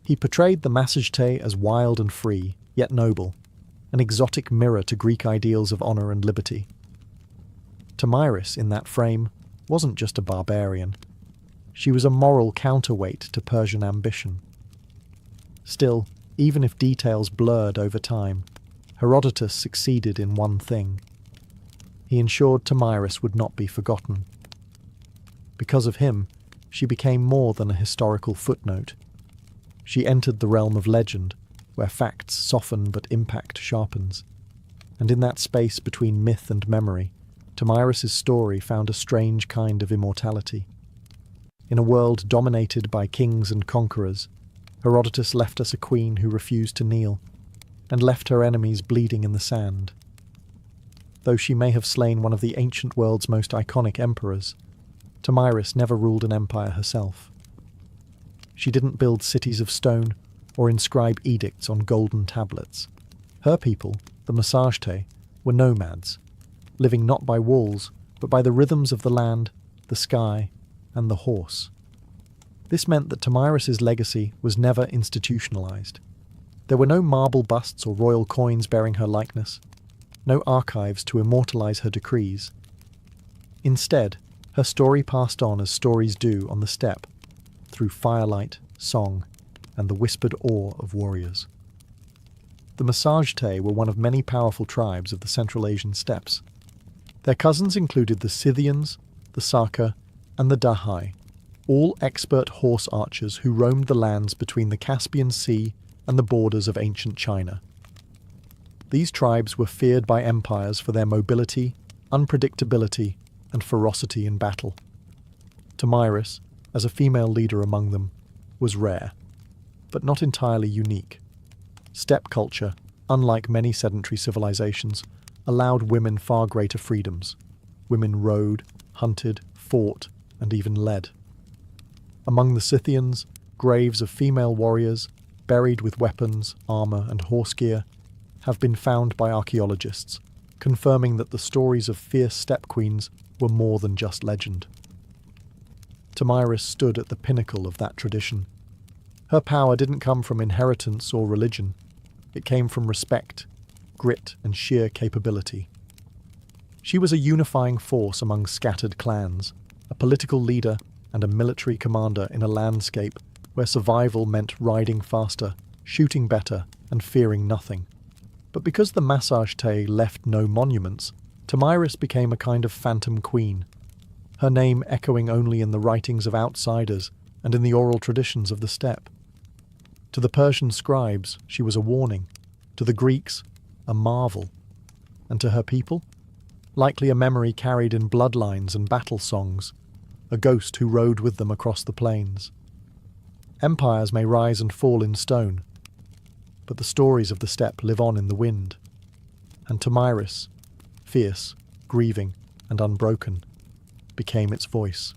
He portrayed the massage-te as wild and free, yet noble, an exotic mirror to Greek ideals of honour and liberty. Tomyris, in that frame, wasn't just a barbarian. She was a moral counterweight to Persian ambition. Still, even if details blurred over time, Herodotus succeeded in one thing. He ensured Tomyris would not be forgotten. Because of him, she became more than a historical footnote. She entered the realm of legend, where facts soften but impact sharpens. And in that space between myth and memory, Tomyris's story found a strange kind of immortality. In a world dominated by kings and conquerors, Herodotus left us a queen who refused to kneel, and left her enemies bleeding in the sand. Though she may have slain one of the ancient world's most iconic emperors, Tomyris never ruled an empire herself. She didn't build cities of stone or inscribe edicts on golden tablets. Her people, the massage-te, were nomads, living not by walls, but by the rhythms of the land, the sky, and the horse. This meant that Tomyris's legacy was never institutionalized. There were no marble busts or royal coins bearing her likeness, no archives to immortalize her decrees. Instead, her story passed on as stories do on the steppe, through firelight, song, and the whispered awe of warriors. The massage-te were one of many powerful tribes of the Central Asian steppes. Their cousins included the Scythians, the Saka, and the Dahai, all expert horse archers who roamed the lands between the Caspian Sea and the borders of ancient China. These tribes were feared by empires for their mobility, unpredictability, and ferocity in battle. Tomyris, as a female leader among them, was rare, but not entirely unique. Steppe culture, unlike many sedentary civilizations, allowed women far greater freedoms. Women rode, hunted, fought, and even led. Among the Scythians, graves of female warriors, buried with weapons, armour, and horse gear, have been found by archaeologists, confirming that the stories of fierce steppe queens were more than just legend. Tomyris stood at the pinnacle of that tradition. Her power didn't come from inheritance or religion. It came from respect, grit and sheer capability. She was a unifying force among scattered clans, a political leader and a military commander in a landscape where survival meant riding faster, shooting better, and fearing nothing. But because the massage tei left no monuments, Tomyris became a kind of phantom queen, her name echoing only in the writings of outsiders and in the oral traditions of the steppe. To the Persian scribes, she was a warning, to the Greeks, a marvel, and to her people, likely a memory carried in bloodlines and battle songs, a ghost who rode with them across the plains. Empires may rise and fall in stone, but the stories of the steppe live on in the wind. And Tomyris, fierce, grieving, and unbroken, became its voice.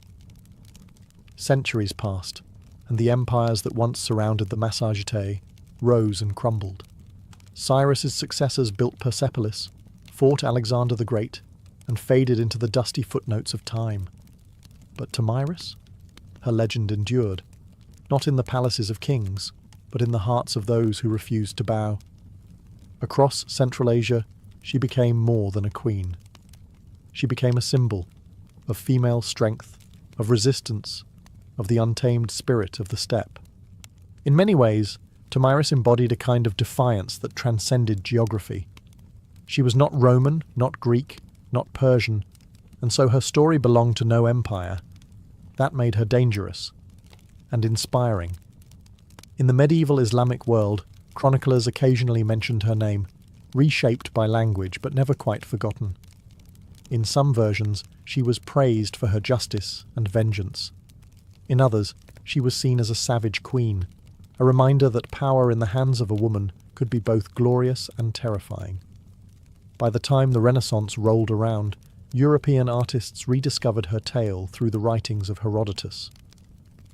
Centuries passed, and the empires that once surrounded the Massagetae rose and crumbled. Cyrus's successors built Persepolis, fought Alexander the Great, and faded into the dusty footnotes of time. But Tomyris? Her legend endured, not in the palaces of kings, but in the hearts of those who refused to bow. Across Central Asia, she became more than a queen. She became a symbol of female strength, of resistance, of the untamed spirit of the steppe. In many ways, Tomyris embodied a kind of defiance that transcended geography. She was not Roman, not Greek, not Persian, and so her story belonged to no empire. That made her dangerous and inspiring. In the medieval Islamic world, chroniclers occasionally mentioned her name, reshaped by language but never quite forgotten. In some versions, she was praised for her justice and vengeance. In others, she was seen as a savage queen, a reminder that power in the hands of a woman could be both glorious and terrifying. By the time the Renaissance rolled around, European artists rediscovered her tale through the writings of Herodotus.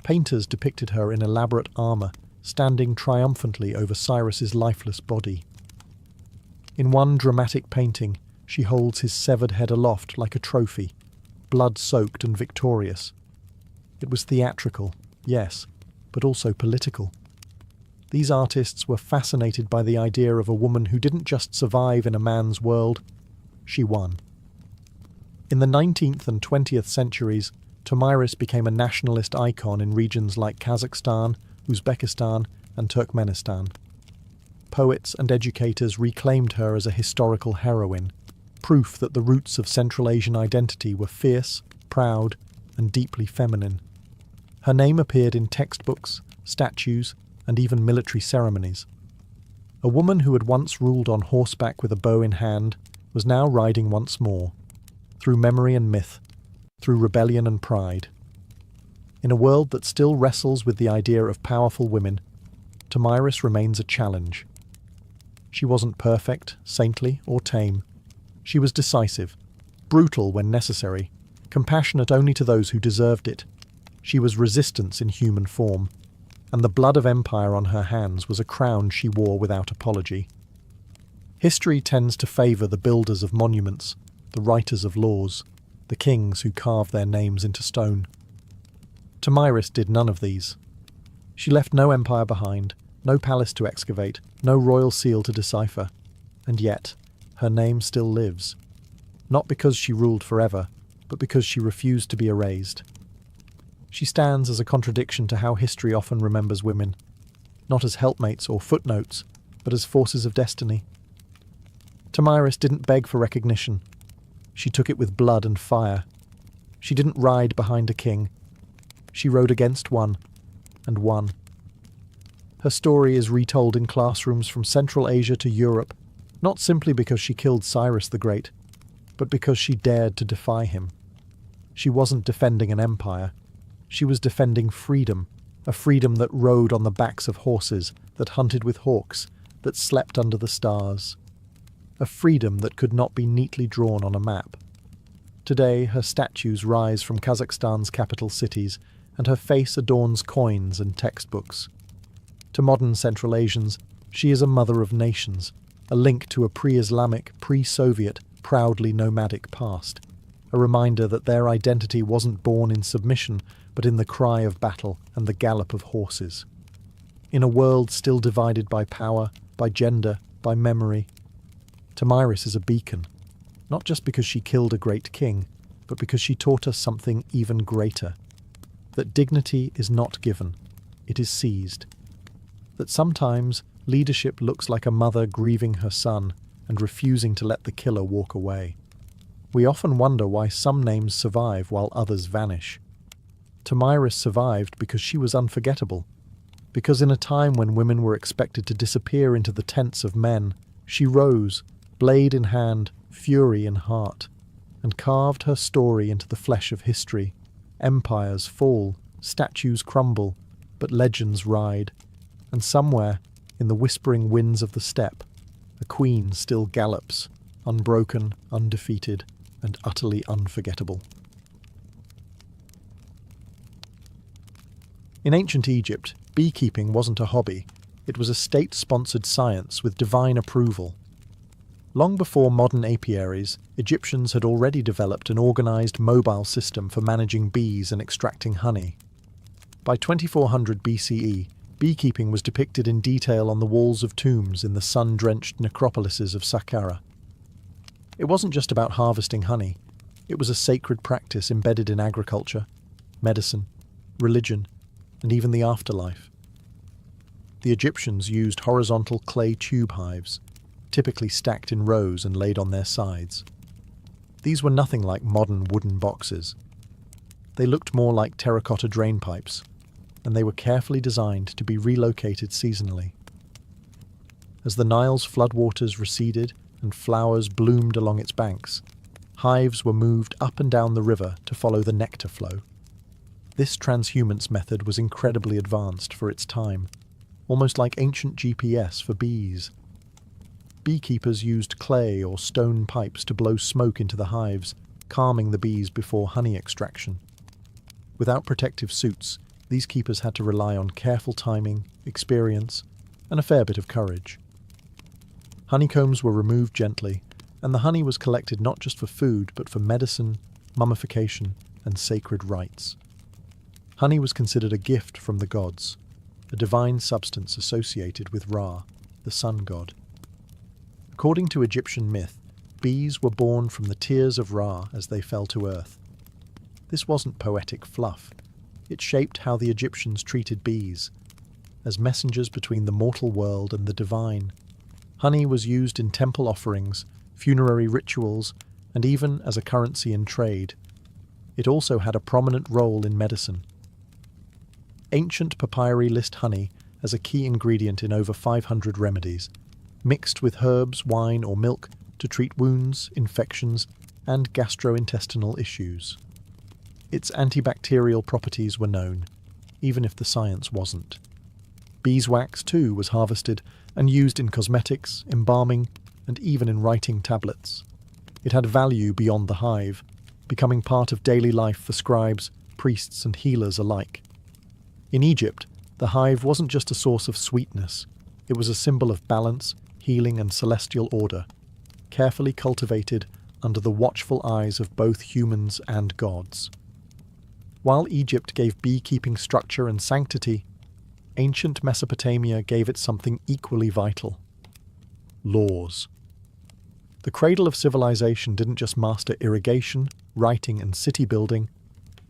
Painters depicted her in elaborate armour, standing triumphantly over Cyrus's lifeless body. In one dramatic painting, she holds his severed head aloft like a trophy, blood-soaked and victorious. It was theatrical, yes, but also political. These artists were fascinated by the idea of a woman who didn't just survive in a man's world, she won. In the 19th and 20th centuries, Tomyris became a nationalist icon in regions like Kazakhstan, Uzbekistan, and Turkmenistan. Poets and educators reclaimed her as a historical heroine, proof that the roots of Central Asian identity were fierce, proud, and deeply feminine. Her name appeared in textbooks, statues, and even military ceremonies. A woman who had once ruled on horseback with a bow in hand was now riding once more, through memory and myth, through rebellion and pride. In a world that still wrestles with the idea of powerful women, Tomyris remains a challenge. She wasn't perfect, saintly, or tame. She was decisive, brutal when necessary, compassionate only to those who deserved it. She was resistance in human form, and the blood of empire on her hands was a crown she wore without apology. History tends to favour the builders of monuments, the writers of laws, the kings who carve their names into stone. Tomyris did none of these. She left no empire behind, no palace to excavate, no royal seal to decipher, and yet her name still lives, not because she ruled forever, but because she refused to be erased. She stands as a contradiction to how history often remembers women, not as helpmates or footnotes, but as forces of destiny. Tomyris didn't beg for recognition. She took it with blood and fire. She didn't ride behind a king. She rode against one, and won. Her story is retold in classrooms from Central Asia to Europe, not simply because she killed Cyrus the Great, but because she dared to defy him. She wasn't defending an empire. She was defending freedom, a freedom that rode on the backs of horses, that hunted with hawks, that slept under the stars. A freedom that could not be neatly drawn on a map. Today, her statues rise from Kazakhstan's capital cities, and her face adorns coins and textbooks. To modern Central Asians, she is a mother of nations, a link to a pre-Islamic, pre-Soviet, proudly nomadic past, a reminder that their identity wasn't born in submission, but in the cry of battle and the gallop of horses. In a world still divided by power, by gender, by memory, Tamiris is a beacon, not just because she killed a great king, but because she taught us something even greater. That dignity is not given, it is seized. That sometimes leadership looks like a mother grieving her son and refusing to let the killer walk away. We often wonder why some names survive while others vanish. Tamiris survived because she was unforgettable, because in a time when women were expected to disappear into the tents of men, she rose, blade in hand, fury in heart, and carved her story into the flesh of history. Empires fall, statues crumble, but legends ride, and somewhere, in the whispering winds of the steppe, a queen still gallops, unbroken, undefeated, and utterly unforgettable. In ancient Egypt, beekeeping wasn't a hobby, it was a state-sponsored science with divine approval. Long before modern apiaries, Egyptians had already developed an organized mobile system for managing bees and extracting honey. By 2400 BCE, beekeeping was depicted in detail on the walls of tombs in the sun-drenched necropolises of Saqqara. It wasn't just about harvesting honey, it was a sacred practice embedded in agriculture, medicine, religion, and even the afterlife. The Egyptians used horizontal clay tube hives, typically stacked in rows and laid on their sides. These were nothing like modern wooden boxes. They looked more like terracotta drain pipes, and they were carefully designed to be relocated seasonally. As the Nile's floodwaters receded and flowers bloomed along its banks, hives were moved up and down the river to follow the nectar flow. This transhumance method was incredibly advanced for its time, almost like ancient GPS for bees. Beekeepers used clay or stone pipes to blow smoke into the hives, calming the bees before honey extraction. Without protective suits, these keepers had to rely on careful timing, experience, and a fair bit of courage. Honeycombs were removed gently, and the honey was collected not just for food, but for medicine, mummification, and sacred rites. Honey was considered a gift from the gods, a divine substance associated with Ra, the sun god. According to Egyptian myth, bees were born from the tears of Ra as they fell to earth. This wasn't poetic fluff. It shaped how the Egyptians treated bees, as messengers between the mortal world and the divine. Honey was used in temple offerings, funerary rituals, and even as a currency in trade. It also had a prominent role in medicine. Ancient papyri list honey as a key ingredient in over 500 remedies, mixed with herbs, wine, or milk to treat wounds, infections, and gastrointestinal issues. Its antibacterial properties were known, even if the science wasn't. Beeswax, too, was harvested and used in cosmetics, embalming, and even in writing tablets. It had value beyond the hive, becoming part of daily life for scribes, priests, and healers alike. In Egypt, the hive wasn't just a source of sweetness, it was a symbol of balance, healing, and celestial order, carefully cultivated under the watchful eyes of both humans and gods. While Egypt gave beekeeping structure and sanctity, ancient Mesopotamia gave it something equally vital: laws. The cradle of civilization didn't just master irrigation, writing, and city building,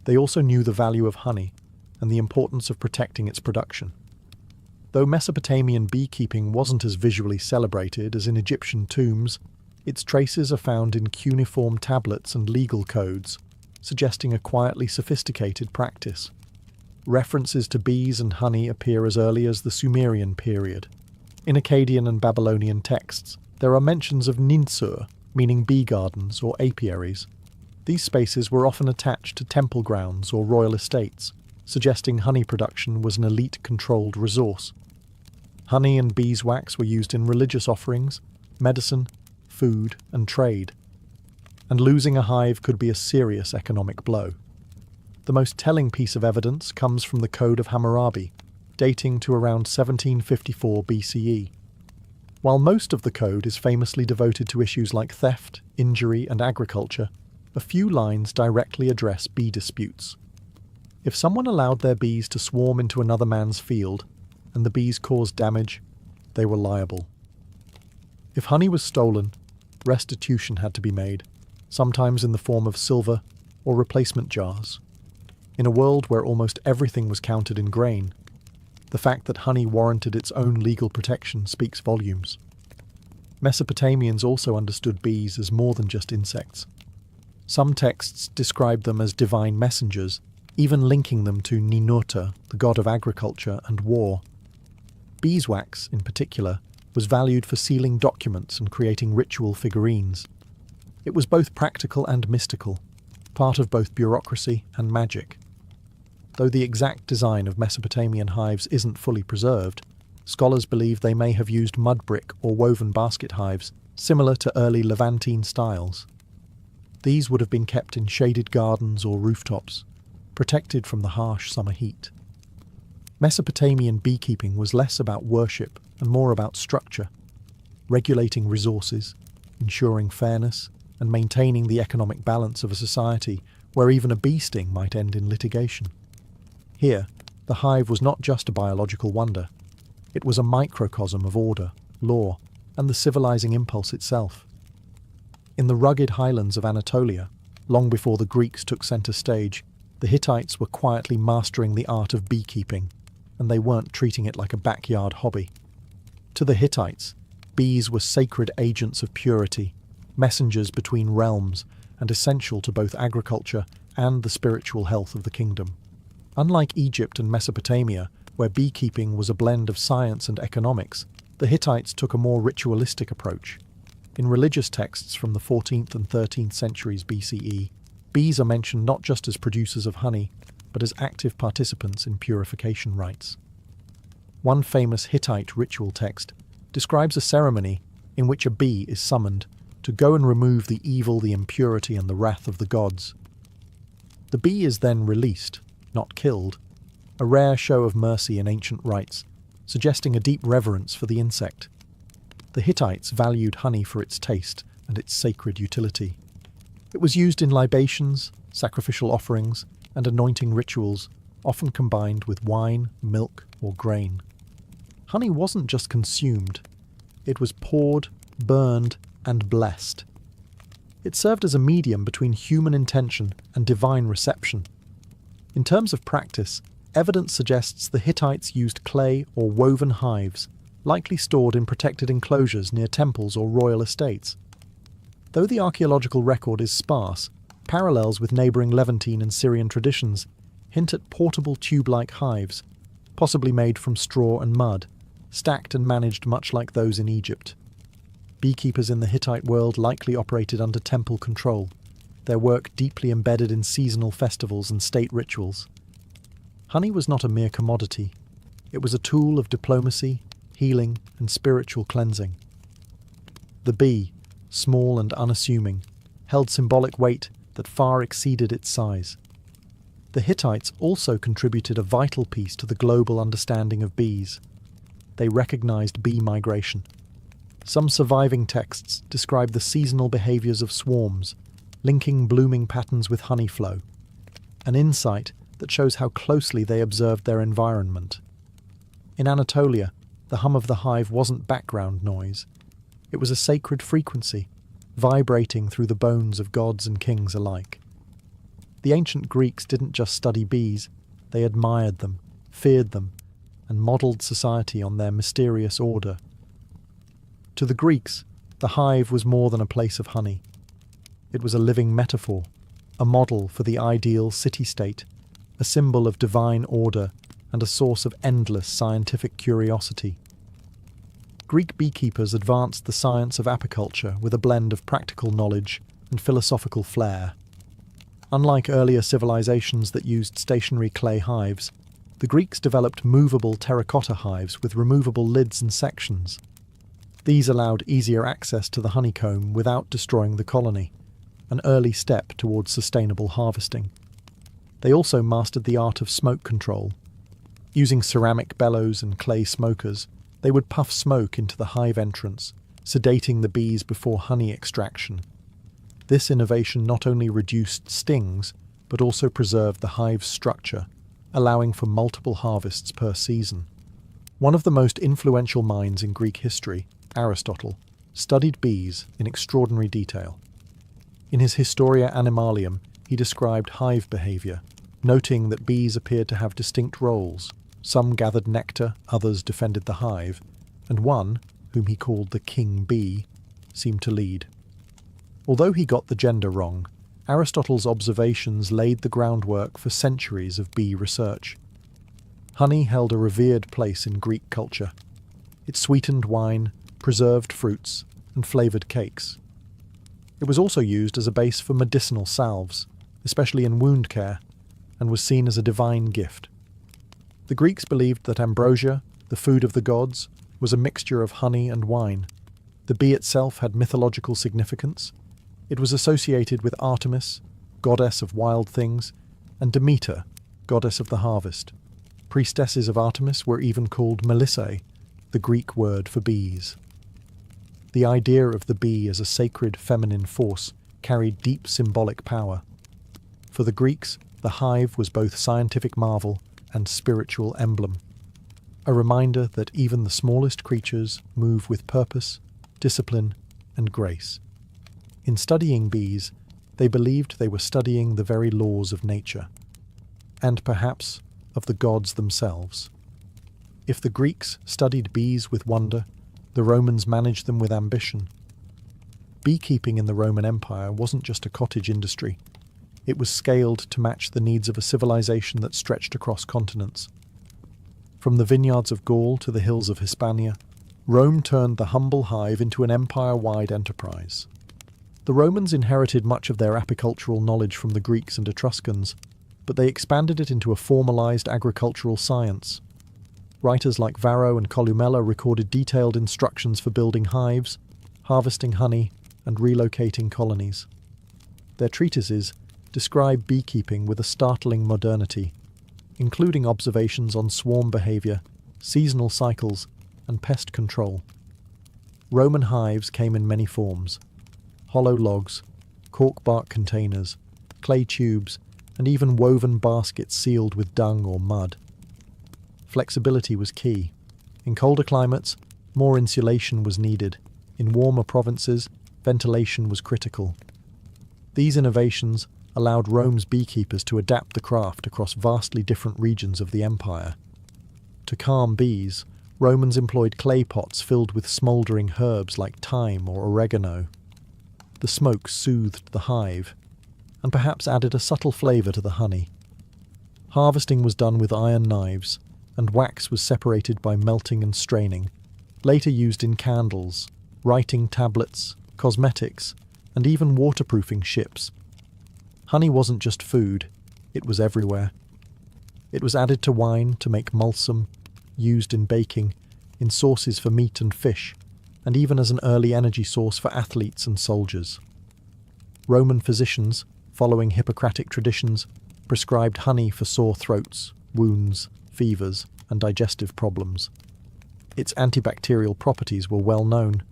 they also knew the value of honey and the importance of protecting its production. Though Mesopotamian beekeeping wasn't as visually celebrated as in Egyptian tombs, its traces are found in cuneiform tablets and legal codes, suggesting a quietly sophisticated practice. References to bees and honey appear as early as the Sumerian period. In Akkadian and Babylonian texts, there are mentions of ninsur, meaning bee gardens or apiaries. These spaces were often attached to temple grounds or royal estates, suggesting honey production was an elite-controlled resource. Honey and beeswax were used in religious offerings, medicine, food, and trade. And losing a hive could be a serious economic blow. The most telling piece of evidence comes from the Code of Hammurabi, dating to around 1754 BCE. While most of the code is famously devoted to issues like theft, injury, and agriculture, a few lines directly address bee disputes. If someone allowed their bees to swarm into another man's field, and the bees caused damage, they were liable. If honey was stolen, restitution had to be made, sometimes in the form of silver or replacement jars. In a world where almost everything was counted in grain, the fact that honey warranted its own legal protection speaks volumes. Mesopotamians also understood bees as more than just insects. Some texts describe them as divine messengers, even linking them to Ninurta, the god of agriculture and war. Beeswax, in particular, was valued for sealing documents and creating ritual figurines. It was both practical and mystical, part of both bureaucracy and magic. Though the exact design of Mesopotamian hives isn't fully preserved, scholars believe they may have used mud brick or woven basket hives, similar to early Levantine styles. These would have been kept in shaded gardens or rooftops, protected from the harsh summer heat. Mesopotamian beekeeping was less about worship and more about structure, regulating resources, ensuring fairness, and maintaining the economic balance of a society where even a bee sting might end in litigation. Here, the hive was not just a biological wonder. It was a microcosm of order, law, and the civilizing impulse itself. In the rugged highlands of Anatolia, long before the Greeks took center stage, the Hittites were quietly mastering the art of beekeeping, and they weren't treating it like a backyard hobby. To the Hittites, bees were sacred agents of purity, messengers between realms, and essential to both agriculture and the spiritual health of the kingdom. Unlike Egypt and Mesopotamia, where beekeeping was a blend of science and economics, the Hittites took a more ritualistic approach. In religious texts from the 14th and 13th centuries BCE, bees are mentioned not just as producers of honey, but as active participants in purification rites. One famous Hittite ritual text describes a ceremony in which a bee is summoned to go and remove the evil, the impurity, and the wrath of the gods. The bee is then released, not killed, a rare show of mercy in ancient rites, suggesting a deep reverence for the insect. The Hittites valued honey for its taste and its sacred utility. It was used in libations, sacrificial offerings, and anointing rituals, often combined with wine, milk, or grain. Honey wasn't just consumed, it was poured, burned, and blessed. It served as a medium between human intention and divine reception. In terms of practice, evidence suggests the Hittites used clay or woven hives, likely stored in protected enclosures near temples or royal estates. Though the archaeological record is sparse, parallels with neighbouring Levantine and Syrian traditions hint at portable tube-like hives, possibly made from straw and mud, stacked and managed much like those in Egypt. Beekeepers in the Hittite world likely operated under temple control, their work deeply embedded in seasonal festivals and state rituals. Honey was not a mere commodity. It was a tool of diplomacy, healing, and spiritual cleansing. The bee, small and unassuming, held symbolic weight that far exceeded its size. The Hittites also contributed a vital piece to the global understanding of bees. They recognized bee migration. Some surviving texts describe the seasonal behaviors of swarms, linking blooming patterns with honey flow, an insight that shows how closely they observed their environment. In Anatolia, the hum of the hive wasn't background noise. It was a sacred frequency, vibrating through the bones of gods and kings alike. The ancient Greeks didn't just study bees, they admired them, feared them, and modelled society on their mysterious order. To the Greeks, the hive was more than a place of honey. It was a living metaphor, a model for the ideal city-state, a symbol of divine order, and a source of endless scientific curiosity. Greek beekeepers advanced the science of apiculture with a blend of practical knowledge and philosophical flair. Unlike earlier civilizations that used stationary clay hives, the Greeks developed movable terracotta hives with removable lids and sections. These allowed easier access to the honeycomb without destroying the colony, an early step towards sustainable harvesting. They also mastered the art of smoke control. Using ceramic bellows and clay smokers, they would puff smoke into the hive entrance, sedating the bees before honey extraction. This innovation not only reduced stings, but also preserved the hive's structure, allowing for multiple harvests per season. One of the most influential minds in Greek history, Aristotle, studied bees in extraordinary detail. In his Historia Animalium, he described hive behaviour, noting that bees appeared to have distinct roles. Some gathered nectar, others defended the hive, and one, whom he called the king bee, seemed to lead. Although he got the gender wrong, Aristotle's observations laid the groundwork for centuries of bee research. Honey held a revered place in Greek culture. It sweetened wine, preserved fruits, and flavoured cakes. It was also used as a base for medicinal salves, especially in wound care, and was seen as a divine gift. The Greeks believed that ambrosia, the food of the gods, was a mixture of honey and wine. The bee itself had mythological significance. It was associated with Artemis, goddess of wild things, and Demeter, goddess of the harvest. Priestesses of Artemis were even called Melissae, the Greek word for bees. The idea of the bee as a sacred feminine force carried deep symbolic power. For the Greeks, the hive was both scientific marvel and spiritual emblem, a reminder that even the smallest creatures move with purpose, discipline, and grace. In studying bees, they believed they were studying the very laws of nature, and perhaps of the gods themselves. If the Greeks studied bees with wonder, the Romans managed them with ambition. Beekeeping in the Roman Empire wasn't just a cottage industry. It was scaled to match the needs of a civilization that stretched across continents. From the vineyards of Gaul to the hills of Hispania, Rome turned the humble hive into an empire-wide enterprise. The Romans inherited much of their apicultural knowledge from the Greeks and Etruscans, but they expanded it into a formalized agricultural science. Writers like Varro and Columella recorded detailed instructions for building hives, harvesting honey, and relocating colonies. Their treatises describe beekeeping with a startling modernity, including observations on swarm behavior, seasonal cycles, and pest control. Roman hives came in many forms: hollow logs, cork bark containers, clay tubes, and even woven baskets sealed with dung or mud. Flexibility was key. In colder climates, more insulation was needed. In warmer provinces, ventilation was critical. These innovations allowed Rome's beekeepers to adapt the craft across vastly different regions of the empire. To calm bees, Romans employed clay pots filled with smouldering herbs like thyme or oregano. The smoke soothed the hive, and perhaps added a subtle flavour to the honey. Harvesting was done with iron knives, and wax was separated by melting and straining, later used in candles, writing tablets, cosmetics, and even waterproofing ships. Honey wasn't just food, it was everywhere. It was added to wine to make mulsum, used in baking, in sauces for meat and fish, and even as an early energy source for athletes and soldiers. Roman physicians, following Hippocratic traditions, prescribed honey for sore throats, wounds, fevers, and digestive problems. Its antibacterial properties were well known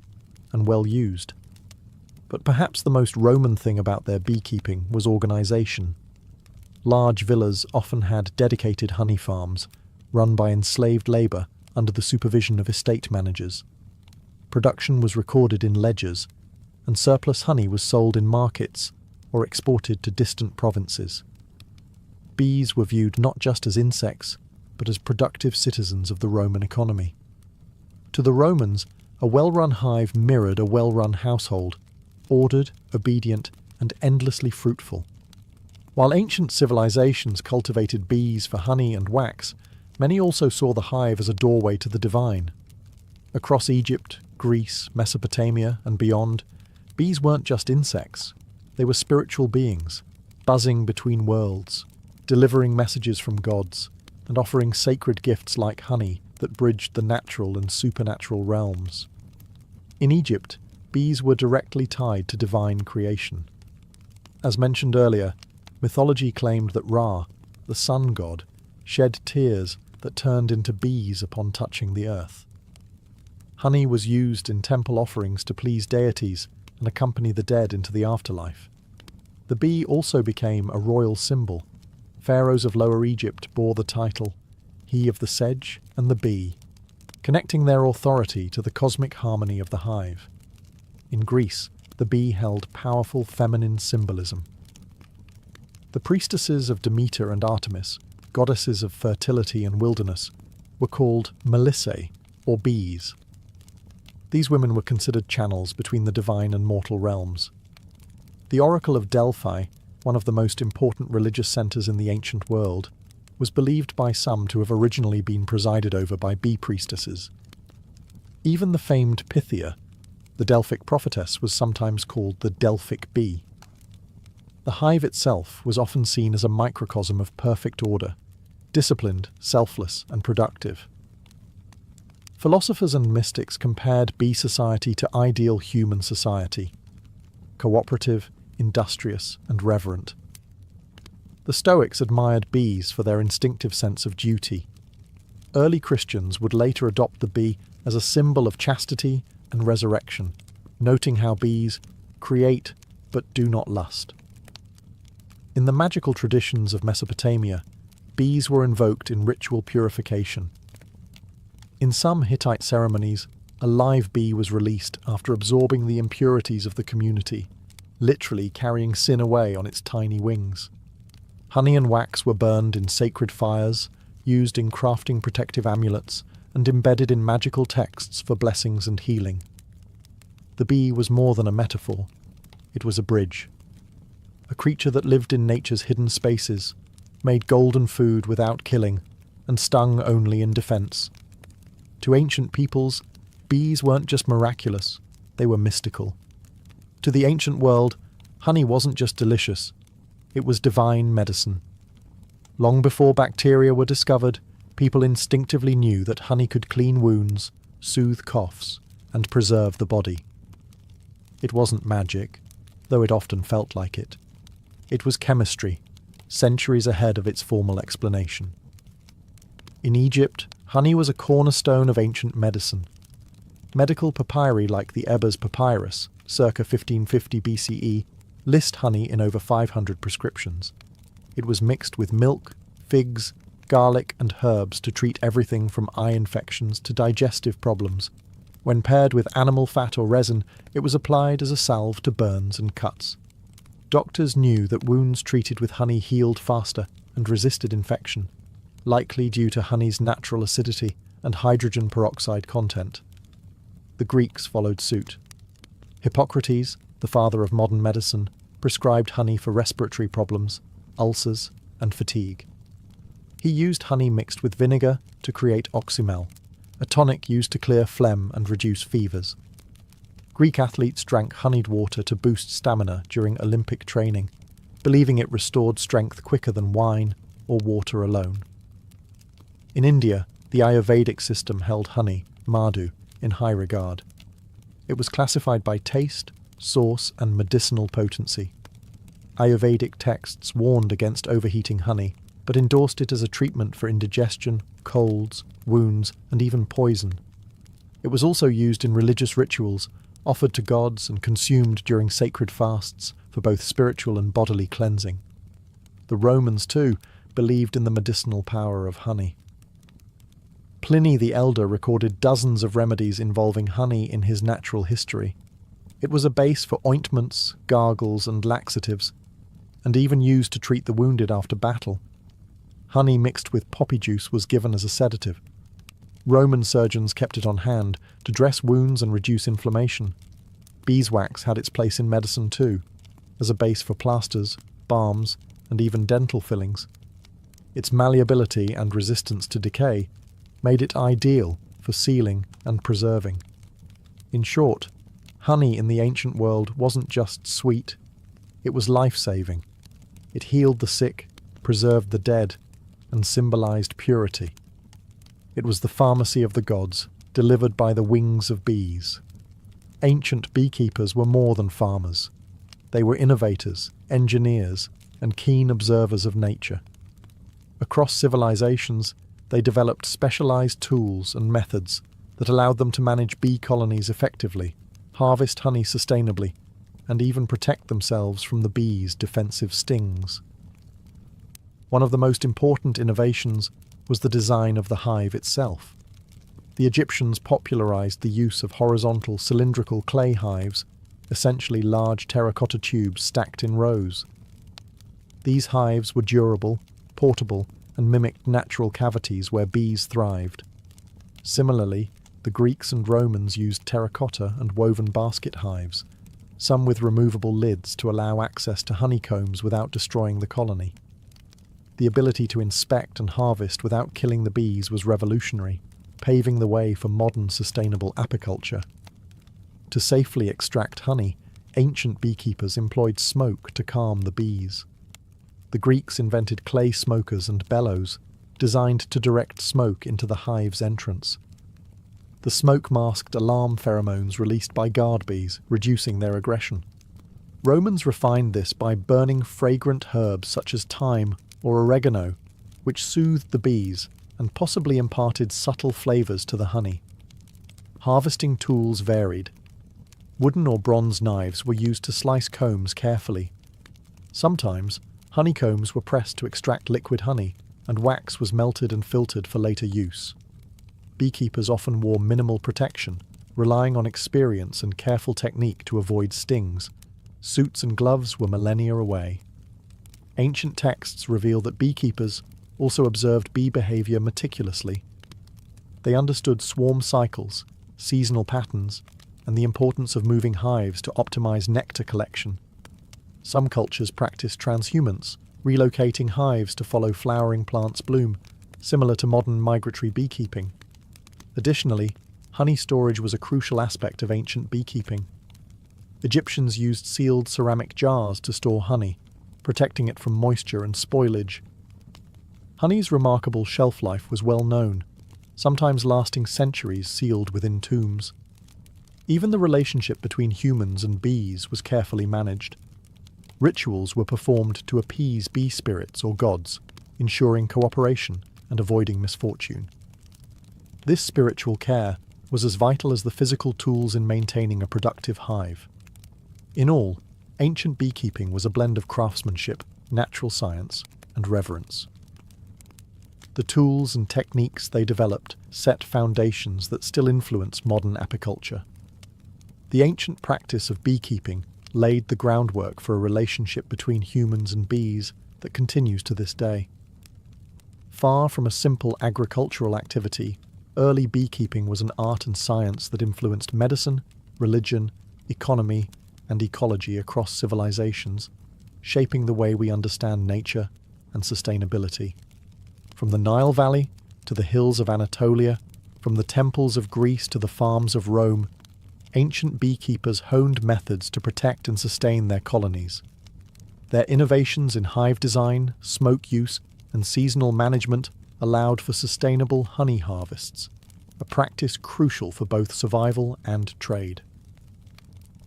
and well used. But perhaps the most Roman thing about their beekeeping was organisation. Large villas often had dedicated honey farms, run by enslaved labour under the supervision of estate managers. Production was recorded in ledgers, and surplus honey was sold in markets or exported to distant provinces. Bees were viewed not just as insects, but as productive citizens of the Roman economy. To the Romans, a well-run hive mirrored a well-run household, ordered, obedient, and endlessly fruitful. While ancient civilizations cultivated bees for honey and wax, many also saw the hive as a doorway to the divine. Across Egypt, Greece, Mesopotamia, and beyond, bees weren't just insects. They were spiritual beings, buzzing between worlds, delivering messages from gods, and offering sacred gifts like honey that bridged the natural and supernatural realms. In Egypt, bees were directly tied to divine creation. As mentioned earlier, mythology claimed that Ra, the sun god, shed tears that turned into bees upon touching the earth. Honey was used in temple offerings to please deities and accompany the dead into the afterlife. The bee also became a royal symbol. Pharaohs of Lower Egypt bore the title, he of the sedge and the bee, connecting their authority to the cosmic harmony of the hive. In Greece, the bee held powerful feminine symbolism. The priestesses of Demeter and Artemis, goddesses of fertility and wilderness, were called melissae, or bees. These women were considered channels between the divine and mortal realms. The Oracle of Delphi, one of the most important religious centres in the ancient world, was believed by some to have originally been presided over by bee priestesses. Even the famed Pythia, the Delphic prophetess, was sometimes called the Delphic bee. The hive itself was often seen as a microcosm of perfect order, disciplined, selfless, and productive. Philosophers and mystics compared bee society to ideal human society: cooperative, industrious, and reverent. The Stoics admired bees for their instinctive sense of duty. Early Christians would later adopt the bee as a symbol of chastity and resurrection, noting how bees create but do not lust. In the magical traditions of Mesopotamia, bees were invoked in ritual purification. In some Hittite ceremonies, a live bee was released after absorbing the impurities of the community, literally carrying sin away on its tiny wings. Honey and wax were burned in sacred fires, used in crafting protective amulets, and embedded in magical texts for blessings and healing. The bee was more than a metaphor. It was a bridge. A creature that lived in nature's hidden spaces, made golden food without killing, and stung only in defense. To ancient peoples, bees weren't just miraculous, they were mystical. To the ancient world, honey wasn't just delicious, it was divine medicine. Long before bacteria were discovered, people instinctively knew that honey could clean wounds, soothe coughs, and preserve the body. It wasn't magic, though it often felt like it. It was chemistry, centuries ahead of its formal explanation. In Egypt, honey was a cornerstone of ancient medicine. Medical papyri like the Ebers papyrus, circa 1550 BCE, list honey in over 500 prescriptions. It was mixed with milk, figs, garlic, and herbs to treat everything from eye infections to digestive problems. When paired with animal fat or resin, it was applied as a salve to burns and cuts. Doctors knew that wounds treated with honey healed faster and resisted infection, likely due to honey's natural acidity and hydrogen peroxide content. The Greeks followed suit. Hippocrates, the father of modern medicine, prescribed honey for respiratory problems, ulcers, and fatigue. He used honey mixed with vinegar to create oxymel, a tonic used to clear phlegm and reduce fevers. Greek athletes drank honeyed water to boost stamina during Olympic training, believing it restored strength quicker than wine or water alone. In India, the Ayurvedic system held honey, madhu, in high regard. It was classified by taste, source, and medicinal potency. Ayurvedic texts warned against overheating honey, but endorsed it as a treatment for indigestion, colds, wounds, and even poison. It was also used in religious rituals, offered to gods and consumed during sacred fasts for both spiritual and bodily cleansing. The Romans, too, believed in the medicinal power of honey. Pliny the Elder recorded dozens of remedies involving honey in his natural history. It was a base for ointments, gargles, and laxatives, and even used to treat the wounded after battle. Honey mixed with poppy juice was given as a sedative. Roman surgeons kept it on hand to dress wounds and reduce inflammation. Beeswax had its place in medicine too, as a base for plasters, balms, and even dental fillings. Its malleability and resistance to decay made it ideal for sealing and preserving. In short, honey in the ancient world wasn't just sweet, it was life-saving. It healed the sick, preserved the dead, and symbolized purity. It was the pharmacy of the gods, delivered by the wings of bees. Ancient beekeepers were more than farmers. They were innovators, engineers, and keen observers of nature. Across civilizations, they developed specialized tools and methods that allowed them to manage bee colonies effectively, harvest honey sustainably, and even protect themselves from the bees' defensive stings. One of the most important innovations was the design of the hive itself. The Egyptians popularized the use of horizontal cylindrical clay hives essentially large terracotta tubes stacked in rows. These hives were durable, portable, and mimicked natural cavities where bees thrived. Similarly, the Greeks and Romans used terracotta and woven basket hives, some with removable lids to allow access to honeycombs without destroying the colony. The ability to inspect and harvest without killing the bees was revolutionary, paving the way for modern sustainable apiculture. To safely extract honey, ancient beekeepers employed smoke to calm the bees. The Greeks invented clay smokers and bellows, designed to direct smoke into the hive's entrance. The smoke masked alarm pheromones released by guard bees, reducing their aggression. Romans refined this by burning fragrant herbs such as thyme or oregano, which soothed the bees and possibly imparted subtle flavours to the honey. Harvesting tools varied. Wooden or bronze knives were used to slice combs carefully. Sometimes, honeycombs were pressed to extract liquid honey, and wax was melted and filtered for later use. Beekeepers often wore minimal protection, relying on experience and careful technique to avoid stings. Suits and gloves were millennia away. Ancient texts reveal that beekeepers also observed bee behavior meticulously. They understood swarm cycles, seasonal patterns, and the importance of moving hives to optimize nectar collection. Some cultures practiced transhumance, relocating hives to follow flowering plants' bloom, similar to modern migratory beekeeping. Additionally, honey storage was a crucial aspect of ancient beekeeping. Egyptians used sealed ceramic jars to store honey, protecting it from moisture and spoilage. Honey's remarkable shelf life was well known, sometimes lasting centuries sealed within tombs. Even the relationship between humans and bees was carefully managed. Rituals were performed to appease bee spirits or gods, ensuring cooperation and avoiding misfortune. This spiritual care was as vital as the physical tools in maintaining a productive hive. In all, ancient beekeeping was a blend of craftsmanship, natural science, and reverence. The tools and techniques they developed set foundations that still influence modern apiculture. The ancient practice of beekeeping laid the groundwork for a relationship between humans and bees that continues to this day. Far from a simple agricultural activity, early beekeeping was an art and science that influenced medicine, religion, economy, and ecology across civilizations, shaping the way we understand nature and sustainability. From the Nile Valley to the hills of Anatolia, from the temples of Greece to the farms of Rome, ancient beekeepers honed methods to protect and sustain their colonies. Their innovations in hive design, smoke use, and seasonal management allowed for sustainable honey harvests, a practice crucial for both survival and trade.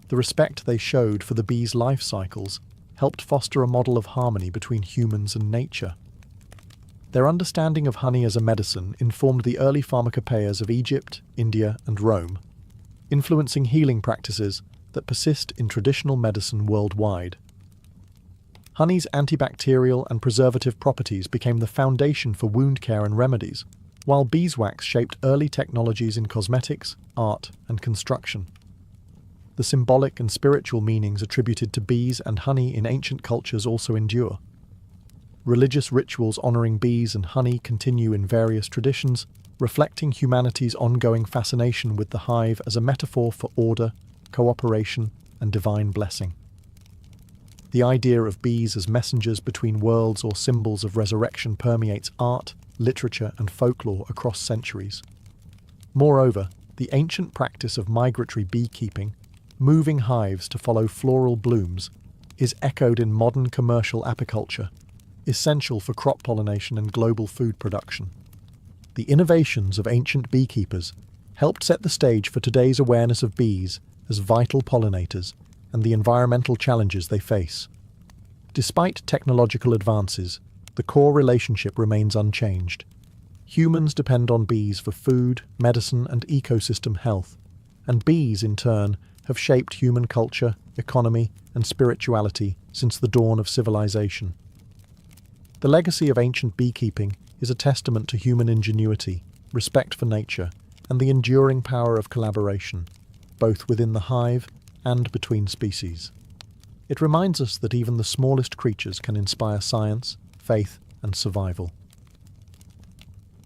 The respect they showed for the bees' life cycles helped foster a model of harmony between humans and nature. Their understanding of honey as a medicine informed the early pharmacopoeias of Egypt, India, and Rome, influencing healing practices that persist in traditional medicine worldwide. Honey's antibacterial and preservative properties became the foundation for wound care and remedies, while beeswax shaped early technologies in cosmetics, art, and construction. The symbolic and spiritual meanings attributed to bees and honey in ancient cultures also endure. Religious rituals honoring bees and honey continue in various traditions, reflecting humanity's ongoing fascination with the hive as a metaphor for order, cooperation, and divine blessing. The idea of bees as messengers between worlds or symbols of resurrection permeates art, literature, and folklore across centuries. Moreover, the ancient practice of migratory beekeeping, moving hives to follow floral blooms, is echoed in modern commercial apiculture, essential for crop pollination and global food production. The innovations of ancient beekeepers helped set the stage for today's awareness of bees as vital pollinators and the environmental challenges they face. Despite technological advances, the core relationship remains unchanged. Humans depend on bees for food, medicine, and ecosystem health, and bees, in turn, have shaped human culture, economy, and spirituality since the dawn of civilization. The legacy of ancient beekeeping is a testament to human ingenuity, respect for nature, and the enduring power of collaboration, both within the hive and between species. It reminds us that even the smallest creatures can inspire science, faith, and survival.